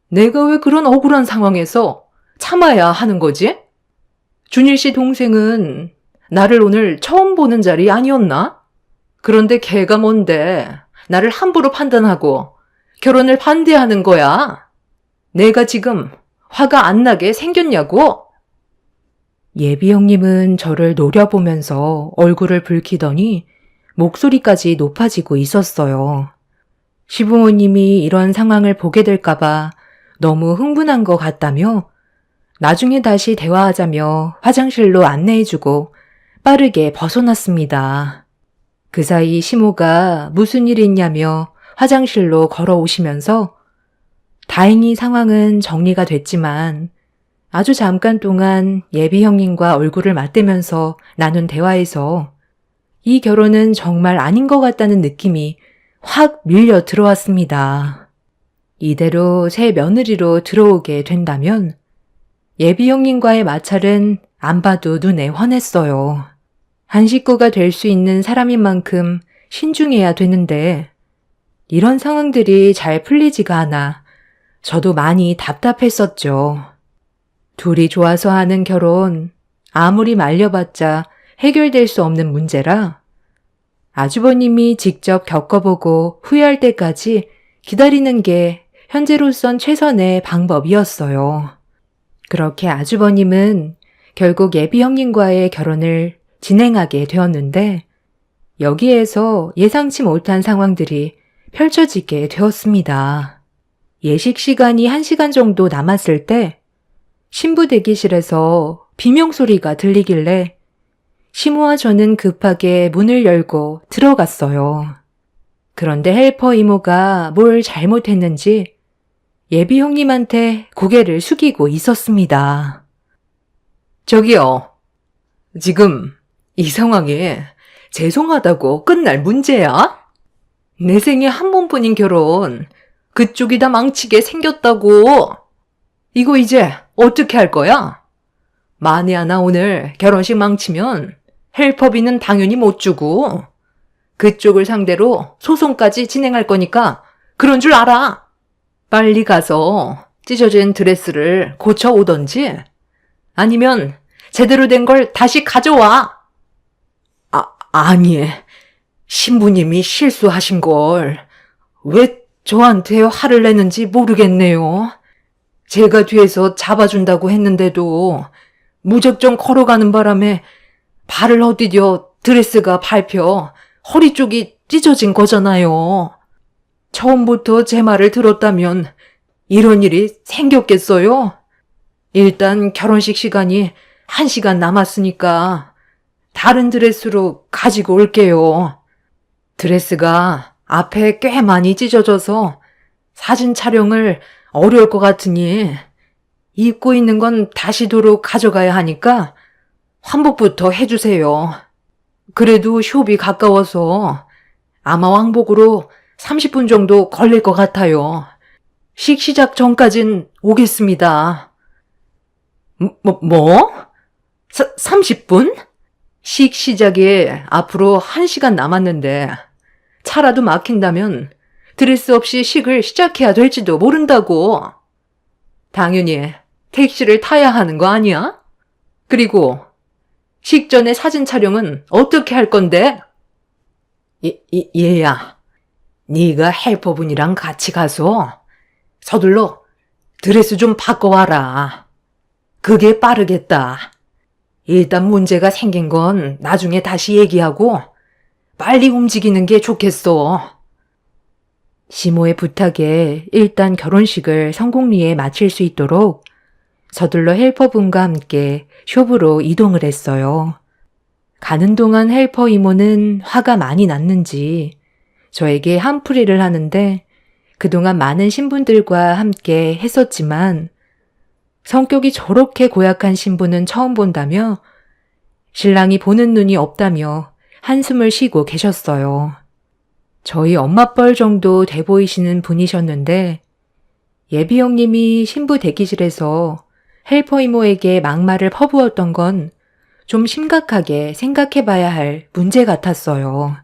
내가 왜 그런 억울한 상황에서 참아야 하는 거지? 준일 씨 동생은 나를 오늘 처음 보는 자리 아니었나? 그런데 걔가 뭔데 나를 함부로 판단하고 결혼을 반대하는 거야? 내가 지금 화가 안 나게 생겼냐고? 예비 형님은 저를 노려보면서 얼굴을 붉히더니 목소리까지 높아지고 있었어요. 시부모님이 이런 상황을 보게 될까봐 너무 흥분한 것 같다며 나중에 다시 대화하자며 화장실로 안내해주고 빠르게 벗어났습니다. 그 사이 시모가 무슨 일이 있냐며 화장실로 걸어오시면서 다행히 상황은 정리가 됐지만 아주 잠깐 동안 예비 형님과 얼굴을 맞대면서 나눈 대화에서 이 결혼은 정말 아닌 것 같다는 느낌이 확 밀려 들어왔습니다. 이대로 새 며느리로 들어오게 된다면 예비 형님과의 마찰은 안 봐도 눈에 훤했어요. 한 식구가 될 수 있는 사람인 만큼 신중해야 되는데 이런 상황들이 잘 풀리지가 않아 저도 많이 답답했었죠. 둘이 좋아서 하는 결혼, 아무리 말려봤자 해결될 수 없는 문제라 아주버님이 직접 겪어보고 후회할 때까지 기다리는 게 현재로선 최선의 방법이었어요. 그렇게 아주버님은 결국 예비 형님과의 결혼을 진행하게 되었는데 여기에서 예상치 못한 상황들이 펼쳐지게 되었습니다. 예식 시간이 1시간 정도 남았을 때 신부 대기실에서 비명소리가 들리길래 시모와 저는 급하게 문을 열고 들어갔어요. 그런데 헬퍼 이모가 뭘 잘못했는지 예비 형님한테 고개를 숙이고 있었습니다. 저기요. 지금 이 상황에 죄송하다고 끝날 문제야? 내 생에 한 번뿐인 결혼 그쪽이 다 망치게 생겼다고. 이거 이제 어떻게 할 거야? 만에 하나 오늘 결혼식 망치면 헬퍼비는 당연히 못 주고 그쪽을 상대로 소송까지 진행할 거니까 그런 줄 알아. 빨리 가서 찢어진 드레스를 고쳐 오던지 아니면 제대로 된 걸 다시 가져와. 아니, 신부님이 실수하신 걸 왜 저한테 화를 내는지 모르겠네요. 제가 뒤에서 잡아준다고 했는데도 무작정 걸어가는 바람에 발을 헛디뎌 드레스가 밟혀 허리 쪽이 찢어진 거잖아요. 처음부터 제 말을 들었다면 이런 일이 생겼겠어요? 일단 결혼식 시간이 1시간 남았으니까 다른 드레스로 가지고 올게요. 드레스가 앞에 꽤 많이 찢어져서 사진 촬영을 어려울 것 같으니 입고 있는 건 다시 도로 가져가야 하니까 환복부터 해주세요. 그래도 숍이 가까워서 아마 왕복으로 30분 정도 걸릴 것 같아요. 식 시작 전까진 오겠습니다. 뭐? 30분? 식 시작에 앞으로 1시간 남았는데 차라도 막힌다면 드레스 없이 식을 시작해야 될지도 모른다고. 당연히 택시를 타야 하는 거 아니야? 그리고 식전에 사진 촬영은 어떻게 할 건데? 얘야, 네가 헬퍼분이랑 같이 가서 서둘러 드레스 좀 바꿔와라. 그게 빠르겠다. 일단 문제가 생긴 건 나중에 다시 얘기하고 빨리 움직이는 게 좋겠어. 시모의 부탁에 일단 결혼식을 성공리에 마칠 수 있도록 서둘러 헬퍼분과 함께 숍으로 이동을 했어요. 가는 동안 헬퍼 이모는 화가 많이 났는지 저에게 한풀이를 하는데 그동안 많은 신분들과 함께 했었지만 성격이 저렇게 고약한 신부는 처음 본다며 신랑이 보는 눈이 없다며 한숨을 쉬고 계셨어요. 저희 엄마뻘 정도 돼 보이시는 분이셨는데 예비 형님이 신부 대기실에서 헬퍼 이모에게 막말을 퍼부었던 건 좀 심각하게 생각해 봐야 할 문제 같았어요.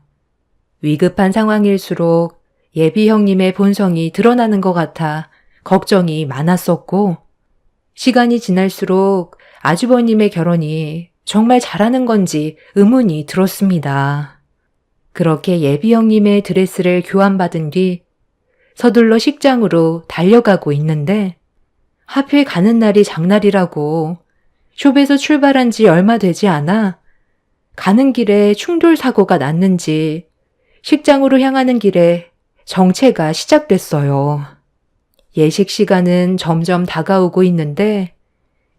위급한 상황일수록 예비 형님의 본성이 드러나는 것 같아 걱정이 많았었고 시간이 지날수록 아주버님의 결혼이 정말 잘하는 건지 의문이 들었습니다. 그렇게 예비 형님의 드레스를 교환받은 뒤 서둘러 식장으로 달려가고 있는데 하필 가는 날이 장날이라고 숍에서 출발한 지 얼마 되지 않아 가는 길에 충돌 사고가 났는지 식장으로 향하는 길에 정체가 시작됐어요. 예식 시간은 점점 다가오고 있는데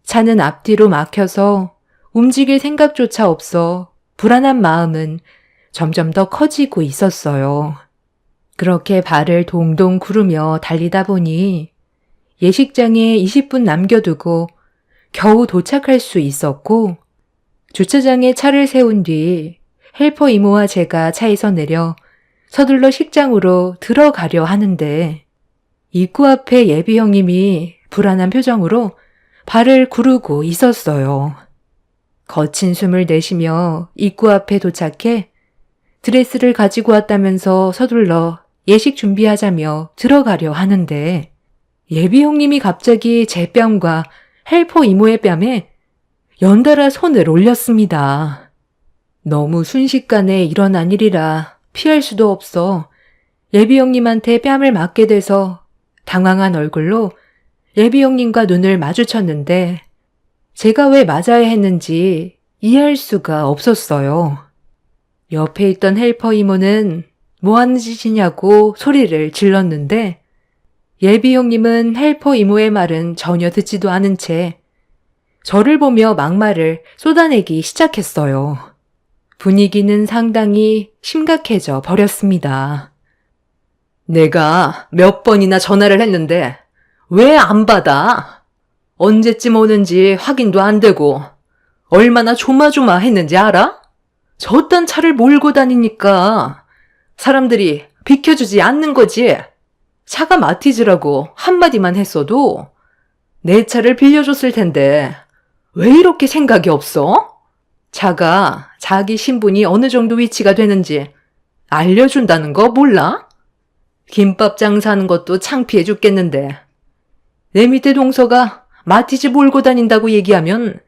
차는 앞뒤로 막혀서 움직일 생각조차 없어 불안한 마음은 점점 더 커지고 있었어요. 그렇게 발을 동동 구르며 달리다 보니 예식장에 20분 남겨두고 겨우 도착할 수 있었고 주차장에 차를 세운 뒤 헬퍼 이모와 제가 차에서 내려 서둘러 식장으로 들어가려 하는데 입구 앞에 예비 형님이 불안한 표정으로 발을 구르고 있었어요. 거친 숨을 내쉬며 입구 앞에 도착해 드레스를 가지고 왔다면서 서둘러 예식 준비하자며 들어가려 하는데 예비 형님이 갑자기 제 뺨과 헬퍼 이모의 뺨에 연달아 손을 올렸습니다. 너무 순식간에 일어난 일이라 피할 수도 없어 예비 형님한테 뺨을 맞게 돼서 당황한 얼굴로 예비 형님과 눈을 마주쳤는데 제가 왜 맞아야 했는지 이해할 수가 없었어요. 옆에 있던 헬퍼 이모는 뭐 하는 짓이냐고 소리를 질렀는데 예비 형님은 헬퍼 이모의 말은 전혀 듣지도 않은 채 저를 보며 막말을 쏟아내기 시작했어요. 분위기는 상당히 심각해져 버렸습니다. 내가 몇 번이나 전화를 했는데 왜 안 받아? 언제쯤 오는지 확인도 안 되고 얼마나 조마조마했는지 알아? 저딴 차를 몰고 다니니까 사람들이 비켜주지 않는 거지. 차가 마티즈라고 한마디만 했어도 내 차를 빌려줬을 텐데 왜 이렇게 생각이 없어? 차가 자기 신분이 어느 정도 위치가 되는지 알려준다는 거 몰라? 김밥 장사하는 것도 창피해 죽겠는데 내 밑에 동서가 마티즈 몰고 다닌다고 얘기하면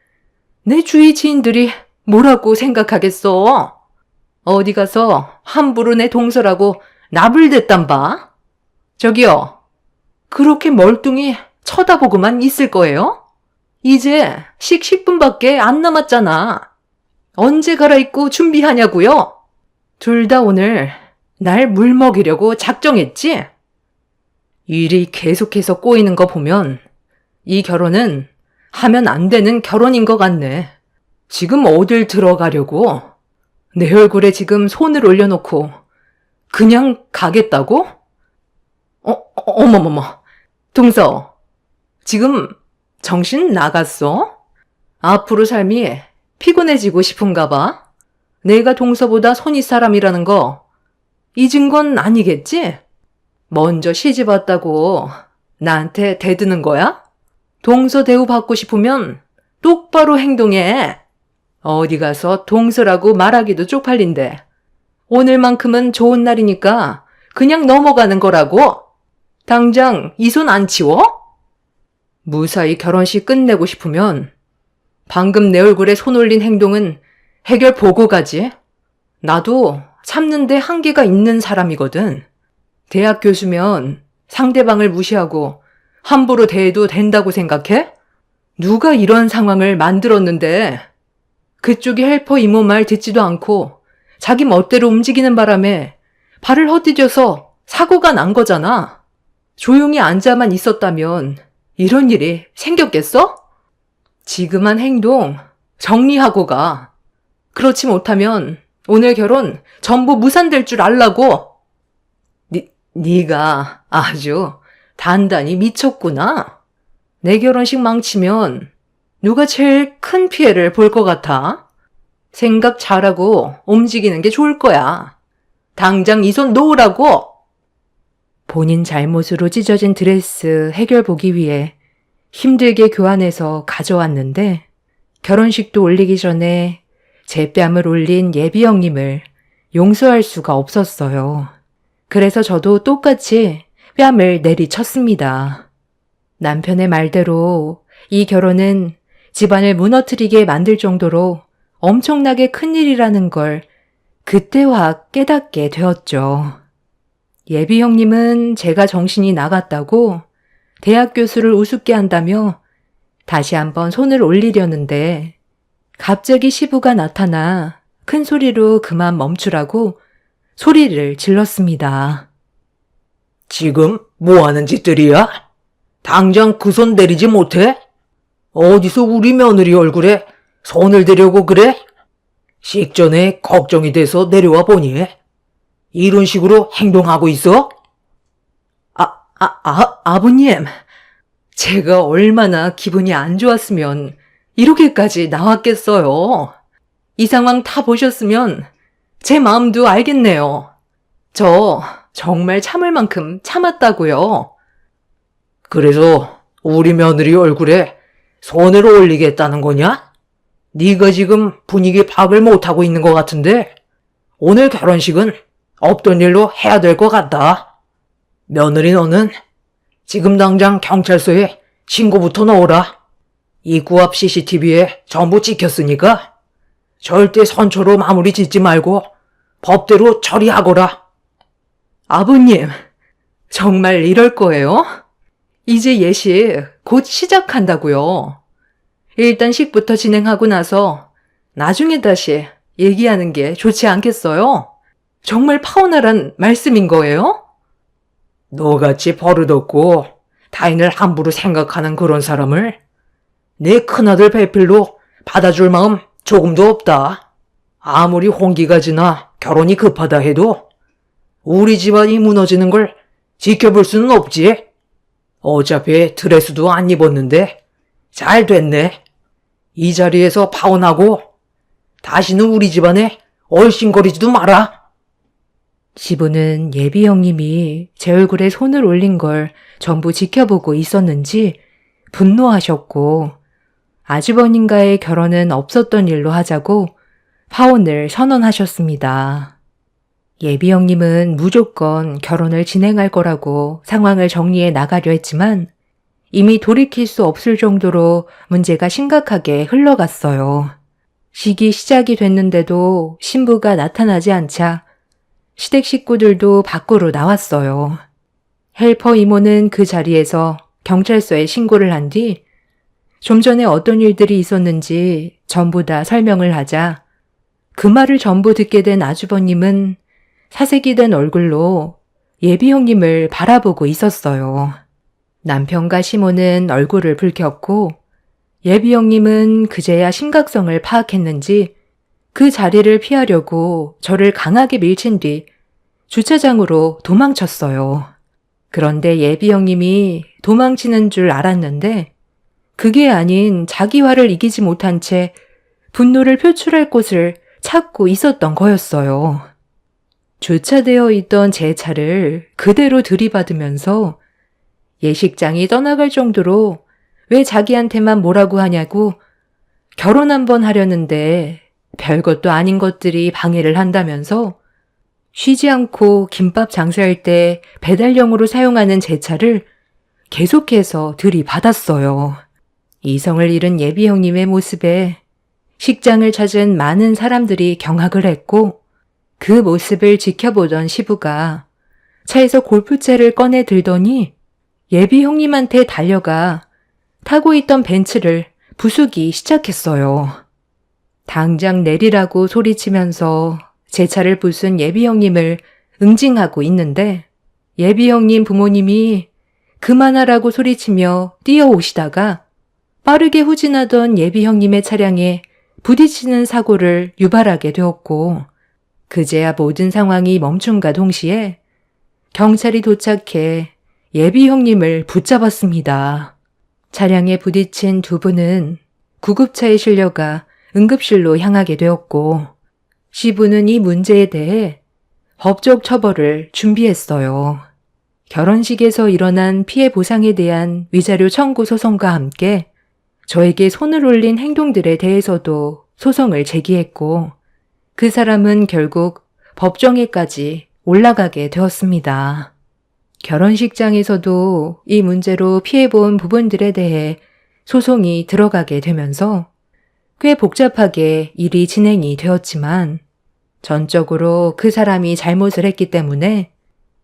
내 주위 지인들이 뭐라고 생각하겠어? 어디 가서 함부로 내 동서라고 나불댔단 봐? 저기요, 그렇게 멀뚱히 쳐다보고만 있을 거예요? 이제 식 10분밖에 안 남았잖아. 언제 갈아입고 준비하냐고요? 둘 다 오늘 날 물먹이려고 작정했지? 일이 계속해서 꼬이는 거 보면 이 결혼은 하면 안 되는 결혼인 것 같네. 지금 어딜 들어가려고? 내 얼굴에 지금 손을 올려놓고 그냥 가겠다고? 어머머머. 동서, 지금 정신 나갔어? 앞으로 삶이 피곤해지고 싶은가 봐? 내가 동서보다 손윗 사람이라는 거 잊은 건 아니겠지? 먼저 시집 왔다고 나한테 대드는 거야? 동서 대우 받고 싶으면 똑바로 행동해. 어디 가서 동서라고 말하기도 쪽팔린데 오늘만큼은 좋은 날이니까 그냥 넘어가는 거라고. 당장 이 손 안 치워? 무사히 결혼식 끝내고 싶으면 방금 내 얼굴에 손 올린 행동은 해결 보고 가지. 나도 참는데 한계가 있는 사람이거든. 대학 교수면 상대방을 무시하고 함부로 대해도 된다고 생각해? 누가 이런 상황을 만들었는데 그쪽이 헬퍼 이모 말 듣지도 않고 자기 멋대로 움직이는 바람에 발을 헛디뎌서 사고가 난 거잖아. 조용히 앉아만 있었다면 이런 일이 생겼겠어? 지금 한 행동 정리하고 가. 그렇지 못하면 오늘 결혼 전부 무산될 줄 알라고. 네가 아주 단단히 미쳤구나. 내 결혼식 망치면 누가 제일 큰 피해를 볼 것 같아? 생각 잘하고 움직이는 게 좋을 거야. 당장 이 손 놓으라고. 본인 잘못으로 찢어진 드레스 해결 보기 위해 힘들게 교환해서 가져왔는데 결혼식도 올리기 전에 제 뺨을 올린 예비 형님을 용서할 수가 없었어요. 그래서 저도 똑같이 뺨을 내리쳤습니다. 남편의 말대로 이 결혼은 집안을 무너뜨리게 만들 정도로 엄청나게 큰일이라는 걸 그때 확 깨닫게 되었죠. 예비 형님은 제가 정신이 나갔다고 대학 교수를 우습게 한다며 다시 한번 손을 올리려는데 갑자기 시부가 나타나 큰 소리로 그만 멈추라고 소리를 질렀습니다. 지금 뭐 하는 짓들이야? 당장 그 손 내리지 못해? 어디서 우리 며느리 얼굴에 손을 대려고 그래? 식전에 걱정이 돼서 내려와 보니 이런 식으로 행동하고 있어? 아버님, 제가 얼마나 기분이 안 좋았으면 이렇게까지 나왔겠어요. 이 상황 다 보셨으면 제 마음도 알겠네요. 저 정말 참을 만큼 참았다고요. 그래서 우리 며느리 얼굴에 손을 올리겠다는 거냐? 네가 지금 분위기 파악을 못하고 있는 것 같은데 오늘 결혼식은 없던 일로 해야 될 것 같다. 며느리 너는 지금 당장 경찰서에 신고부터 넣어라. 입구 앞 CCTV에 전부 찍혔으니까 절대 선처로 마무리 짓지 말고 법대로 처리하거라. 아버님, 정말 이럴 거예요? 이제 예식 곧 시작한다고요. 일단 식부터 진행하고 나서 나중에 다시 얘기하는 게 좋지 않겠어요? 정말 파혼하란 말씀인 거예요? 너같이 버릇없고 타인을 함부로 생각하는 그런 사람을 내 큰아들 배필로 받아줄 마음 조금도 없다. 아무리 홍기가 지나 결혼이 급하다 해도 우리 집안이 무너지는 걸 지켜볼 수는 없지. 어차피 드레스도 안 입었는데 잘 됐네. 이 자리에서 파혼하고 다시는 우리 집안에 얼씬거리지도 마라. 시부는 예비 형님이 제 얼굴에 손을 올린 걸 전부 지켜보고 있었는지 분노하셨고 아주버님과의 결혼은 없었던 일로 하자고 파혼을 선언하셨습니다. 예비 형님은 무조건 결혼을 진행할 거라고 상황을 정리해 나가려 했지만 이미 돌이킬 수 없을 정도로 문제가 심각하게 흘러갔어요. 식이 시작이 됐는데도 신부가 나타나지 않자 시댁 식구들도 밖으로 나왔어요. 헬퍼 이모는 그 자리에서 경찰서에 신고를 한 뒤 좀 전에 어떤 일들이 있었는지 전부 다 설명을 하자 그 말을 전부 듣게 된 아주버님은 사색이 된 얼굴로 예비 형님을 바라보고 있었어요. 남편과 시모는 얼굴을 붉혔고 예비 형님은 그제야 심각성을 파악했는지 그 자리를 피하려고 저를 강하게 밀친 뒤 주차장으로 도망쳤어요. 그런데 예비 형님이 도망치는 줄 알았는데 그게 아닌 자기 화를 이기지 못한 채 분노를 표출할 곳을 찾고 있었던 거였어요. 주차되어 있던 제 차를 그대로 들이받으면서 예식장이 떠나갈 정도로 왜 자기한테만 뭐라고 하냐고 결혼 한번 하려는데 별것도 아닌 것들이 방해를 한다면서 쉬지 않고 김밥 장사할 때 배달용으로 사용하는 제 차를 계속해서 들이받았어요. 이성을 잃은 예비 형님의 모습에 식장을 찾은 많은 사람들이 경악을 했고 그 모습을 지켜보던 시부가 차에서 골프채를 꺼내 들더니 예비 형님한테 달려가 타고 있던 벤츠를 부수기 시작했어요. 당장 내리라고 소리치면서 제 차를 부순 예비 형님을 응징하고 있는데 예비 형님 부모님이 그만하라고 소리치며 뛰어오시다가 빠르게 후진하던 예비 형님의 차량에 부딪히는 사고를 유발하게 되었고 그제야 모든 상황이 멈춤과 동시에 경찰이 도착해 예비 형님을 붙잡았습니다. 차량에 부딪힌 두 분은 구급차에 실려가 응급실로 향하게 되었고 시부는 이 문제에 대해 법적 처벌을 준비했어요. 결혼식에서 일어난 피해 보상에 대한 위자료 청구 소송과 함께 저에게 손을 올린 행동들에 대해서도 소송을 제기했고 그 사람은 결국 법정에까지 올라가게 되었습니다. 결혼식장에서도 이 문제로 피해본 부분들에 대해 소송이 들어가게 되면서 꽤 복잡하게 일이 진행이 되었지만 전적으로 그 사람이 잘못을 했기 때문에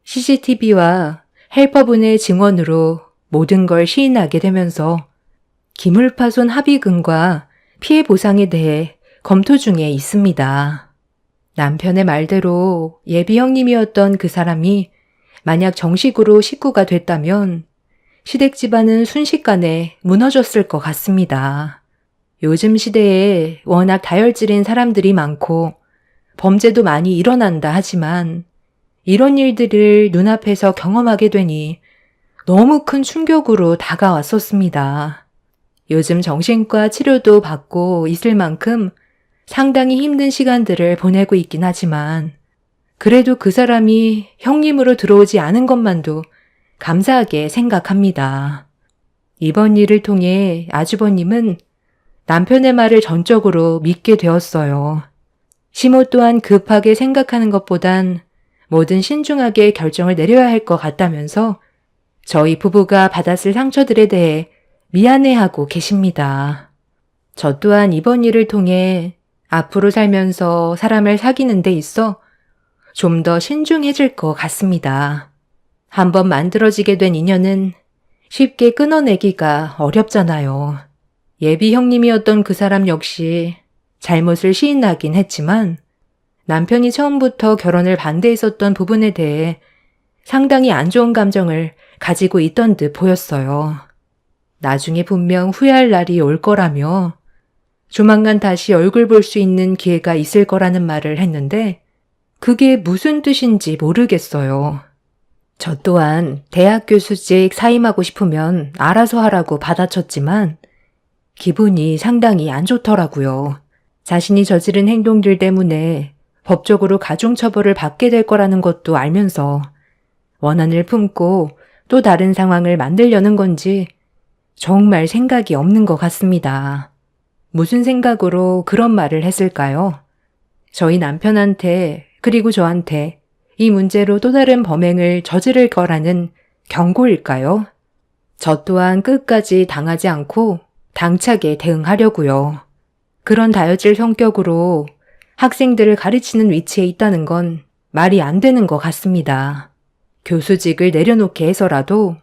CCTV와 헬퍼분의 증언으로 모든 걸 시인하게 되면서 기물파손 합의금과 피해 보상에 대해 검토 중에 있습니다. 남편의 말대로 예비 형님이었던 그 사람이 만약 정식으로 식구가 됐다면 시댁 집안은 순식간에 무너졌을 것 같습니다. 요즘 시대에 워낙 다혈질인 사람들이 많고 범죄도 많이 일어난다 하지만 이런 일들을 눈앞에서 경험하게 되니 너무 큰 충격으로 다가왔었습니다. 요즘 정신과 치료도 받고 있을 만큼 상당히 힘든 시간들을 보내고 있긴 하지만 그래도 그 사람이 형님으로 들어오지 않은 것만도 감사하게 생각합니다. 이번 일을 통해 아주버님은 남편의 말을 전적으로 믿게 되었어요. 시모 또한 급하게 생각하는 것보단 뭐든 신중하게 결정을 내려야 할 것 같다면서 저희 부부가 받았을 상처들에 대해 미안해하고 계십니다. 저 또한 이번 일을 통해 앞으로 살면서 사람을 사귀는 데 있어 좀 더 신중해질 것 같습니다. 한번 만들어지게 된 인연은 쉽게 끊어내기가 어렵잖아요. 예비 형님이었던 그 사람 역시 잘못을 시인하긴 했지만 남편이 처음부터 결혼을 반대했었던 부분에 대해 상당히 안 좋은 감정을 가지고 있던 듯 보였어요. 나중에 분명 후회할 날이 올 거라며 조만간 다시 얼굴 볼 수 있는 기회가 있을 거라는 말을 했는데 그게 무슨 뜻인지 모르겠어요. 저 또한 대학 교수직 사임하고 싶으면 알아서 하라고 받아쳤지만 기분이 상당히 안 좋더라고요. 자신이 저지른 행동들 때문에 법적으로 가중처벌을 받게 될 거라는 것도 알면서 원한을 품고 또 다른 상황을 만들려는 건지 정말 생각이 없는 것 같습니다. 무슨 생각으로 그런 말을 했을까요? 저희 남편한테 그리고 저한테 이 문제로 또 다른 범행을 저지를 거라는 경고일까요? 저 또한 끝까지 당하지 않고 당차게 대응하려고요. 그런 다혈질 성격으로 학생들을 가르치는 위치에 있다는 건 말이 안 되는 것 같습니다. 교수직을 내려놓게 해서라도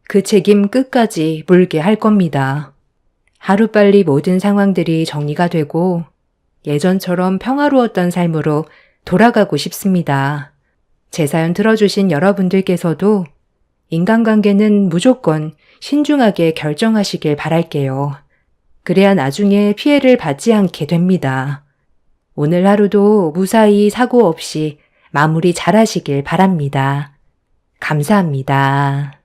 그 책임 끝까지 물게 할 겁니다. 하루빨리 모든 상황들이 정리가 되고 예전처럼 평화로웠던 삶으로 돌아가고 싶습니다. 제 사연 들어주신 여러분들께서도 인간관계는 무조건 신중하게 결정하시길 바랄게요. 그래야 나중에 피해를 받지 않게 됩니다. 오늘 하루도 무사히 사고 없이 마무리 잘 하시길 바랍니다. 감사합니다.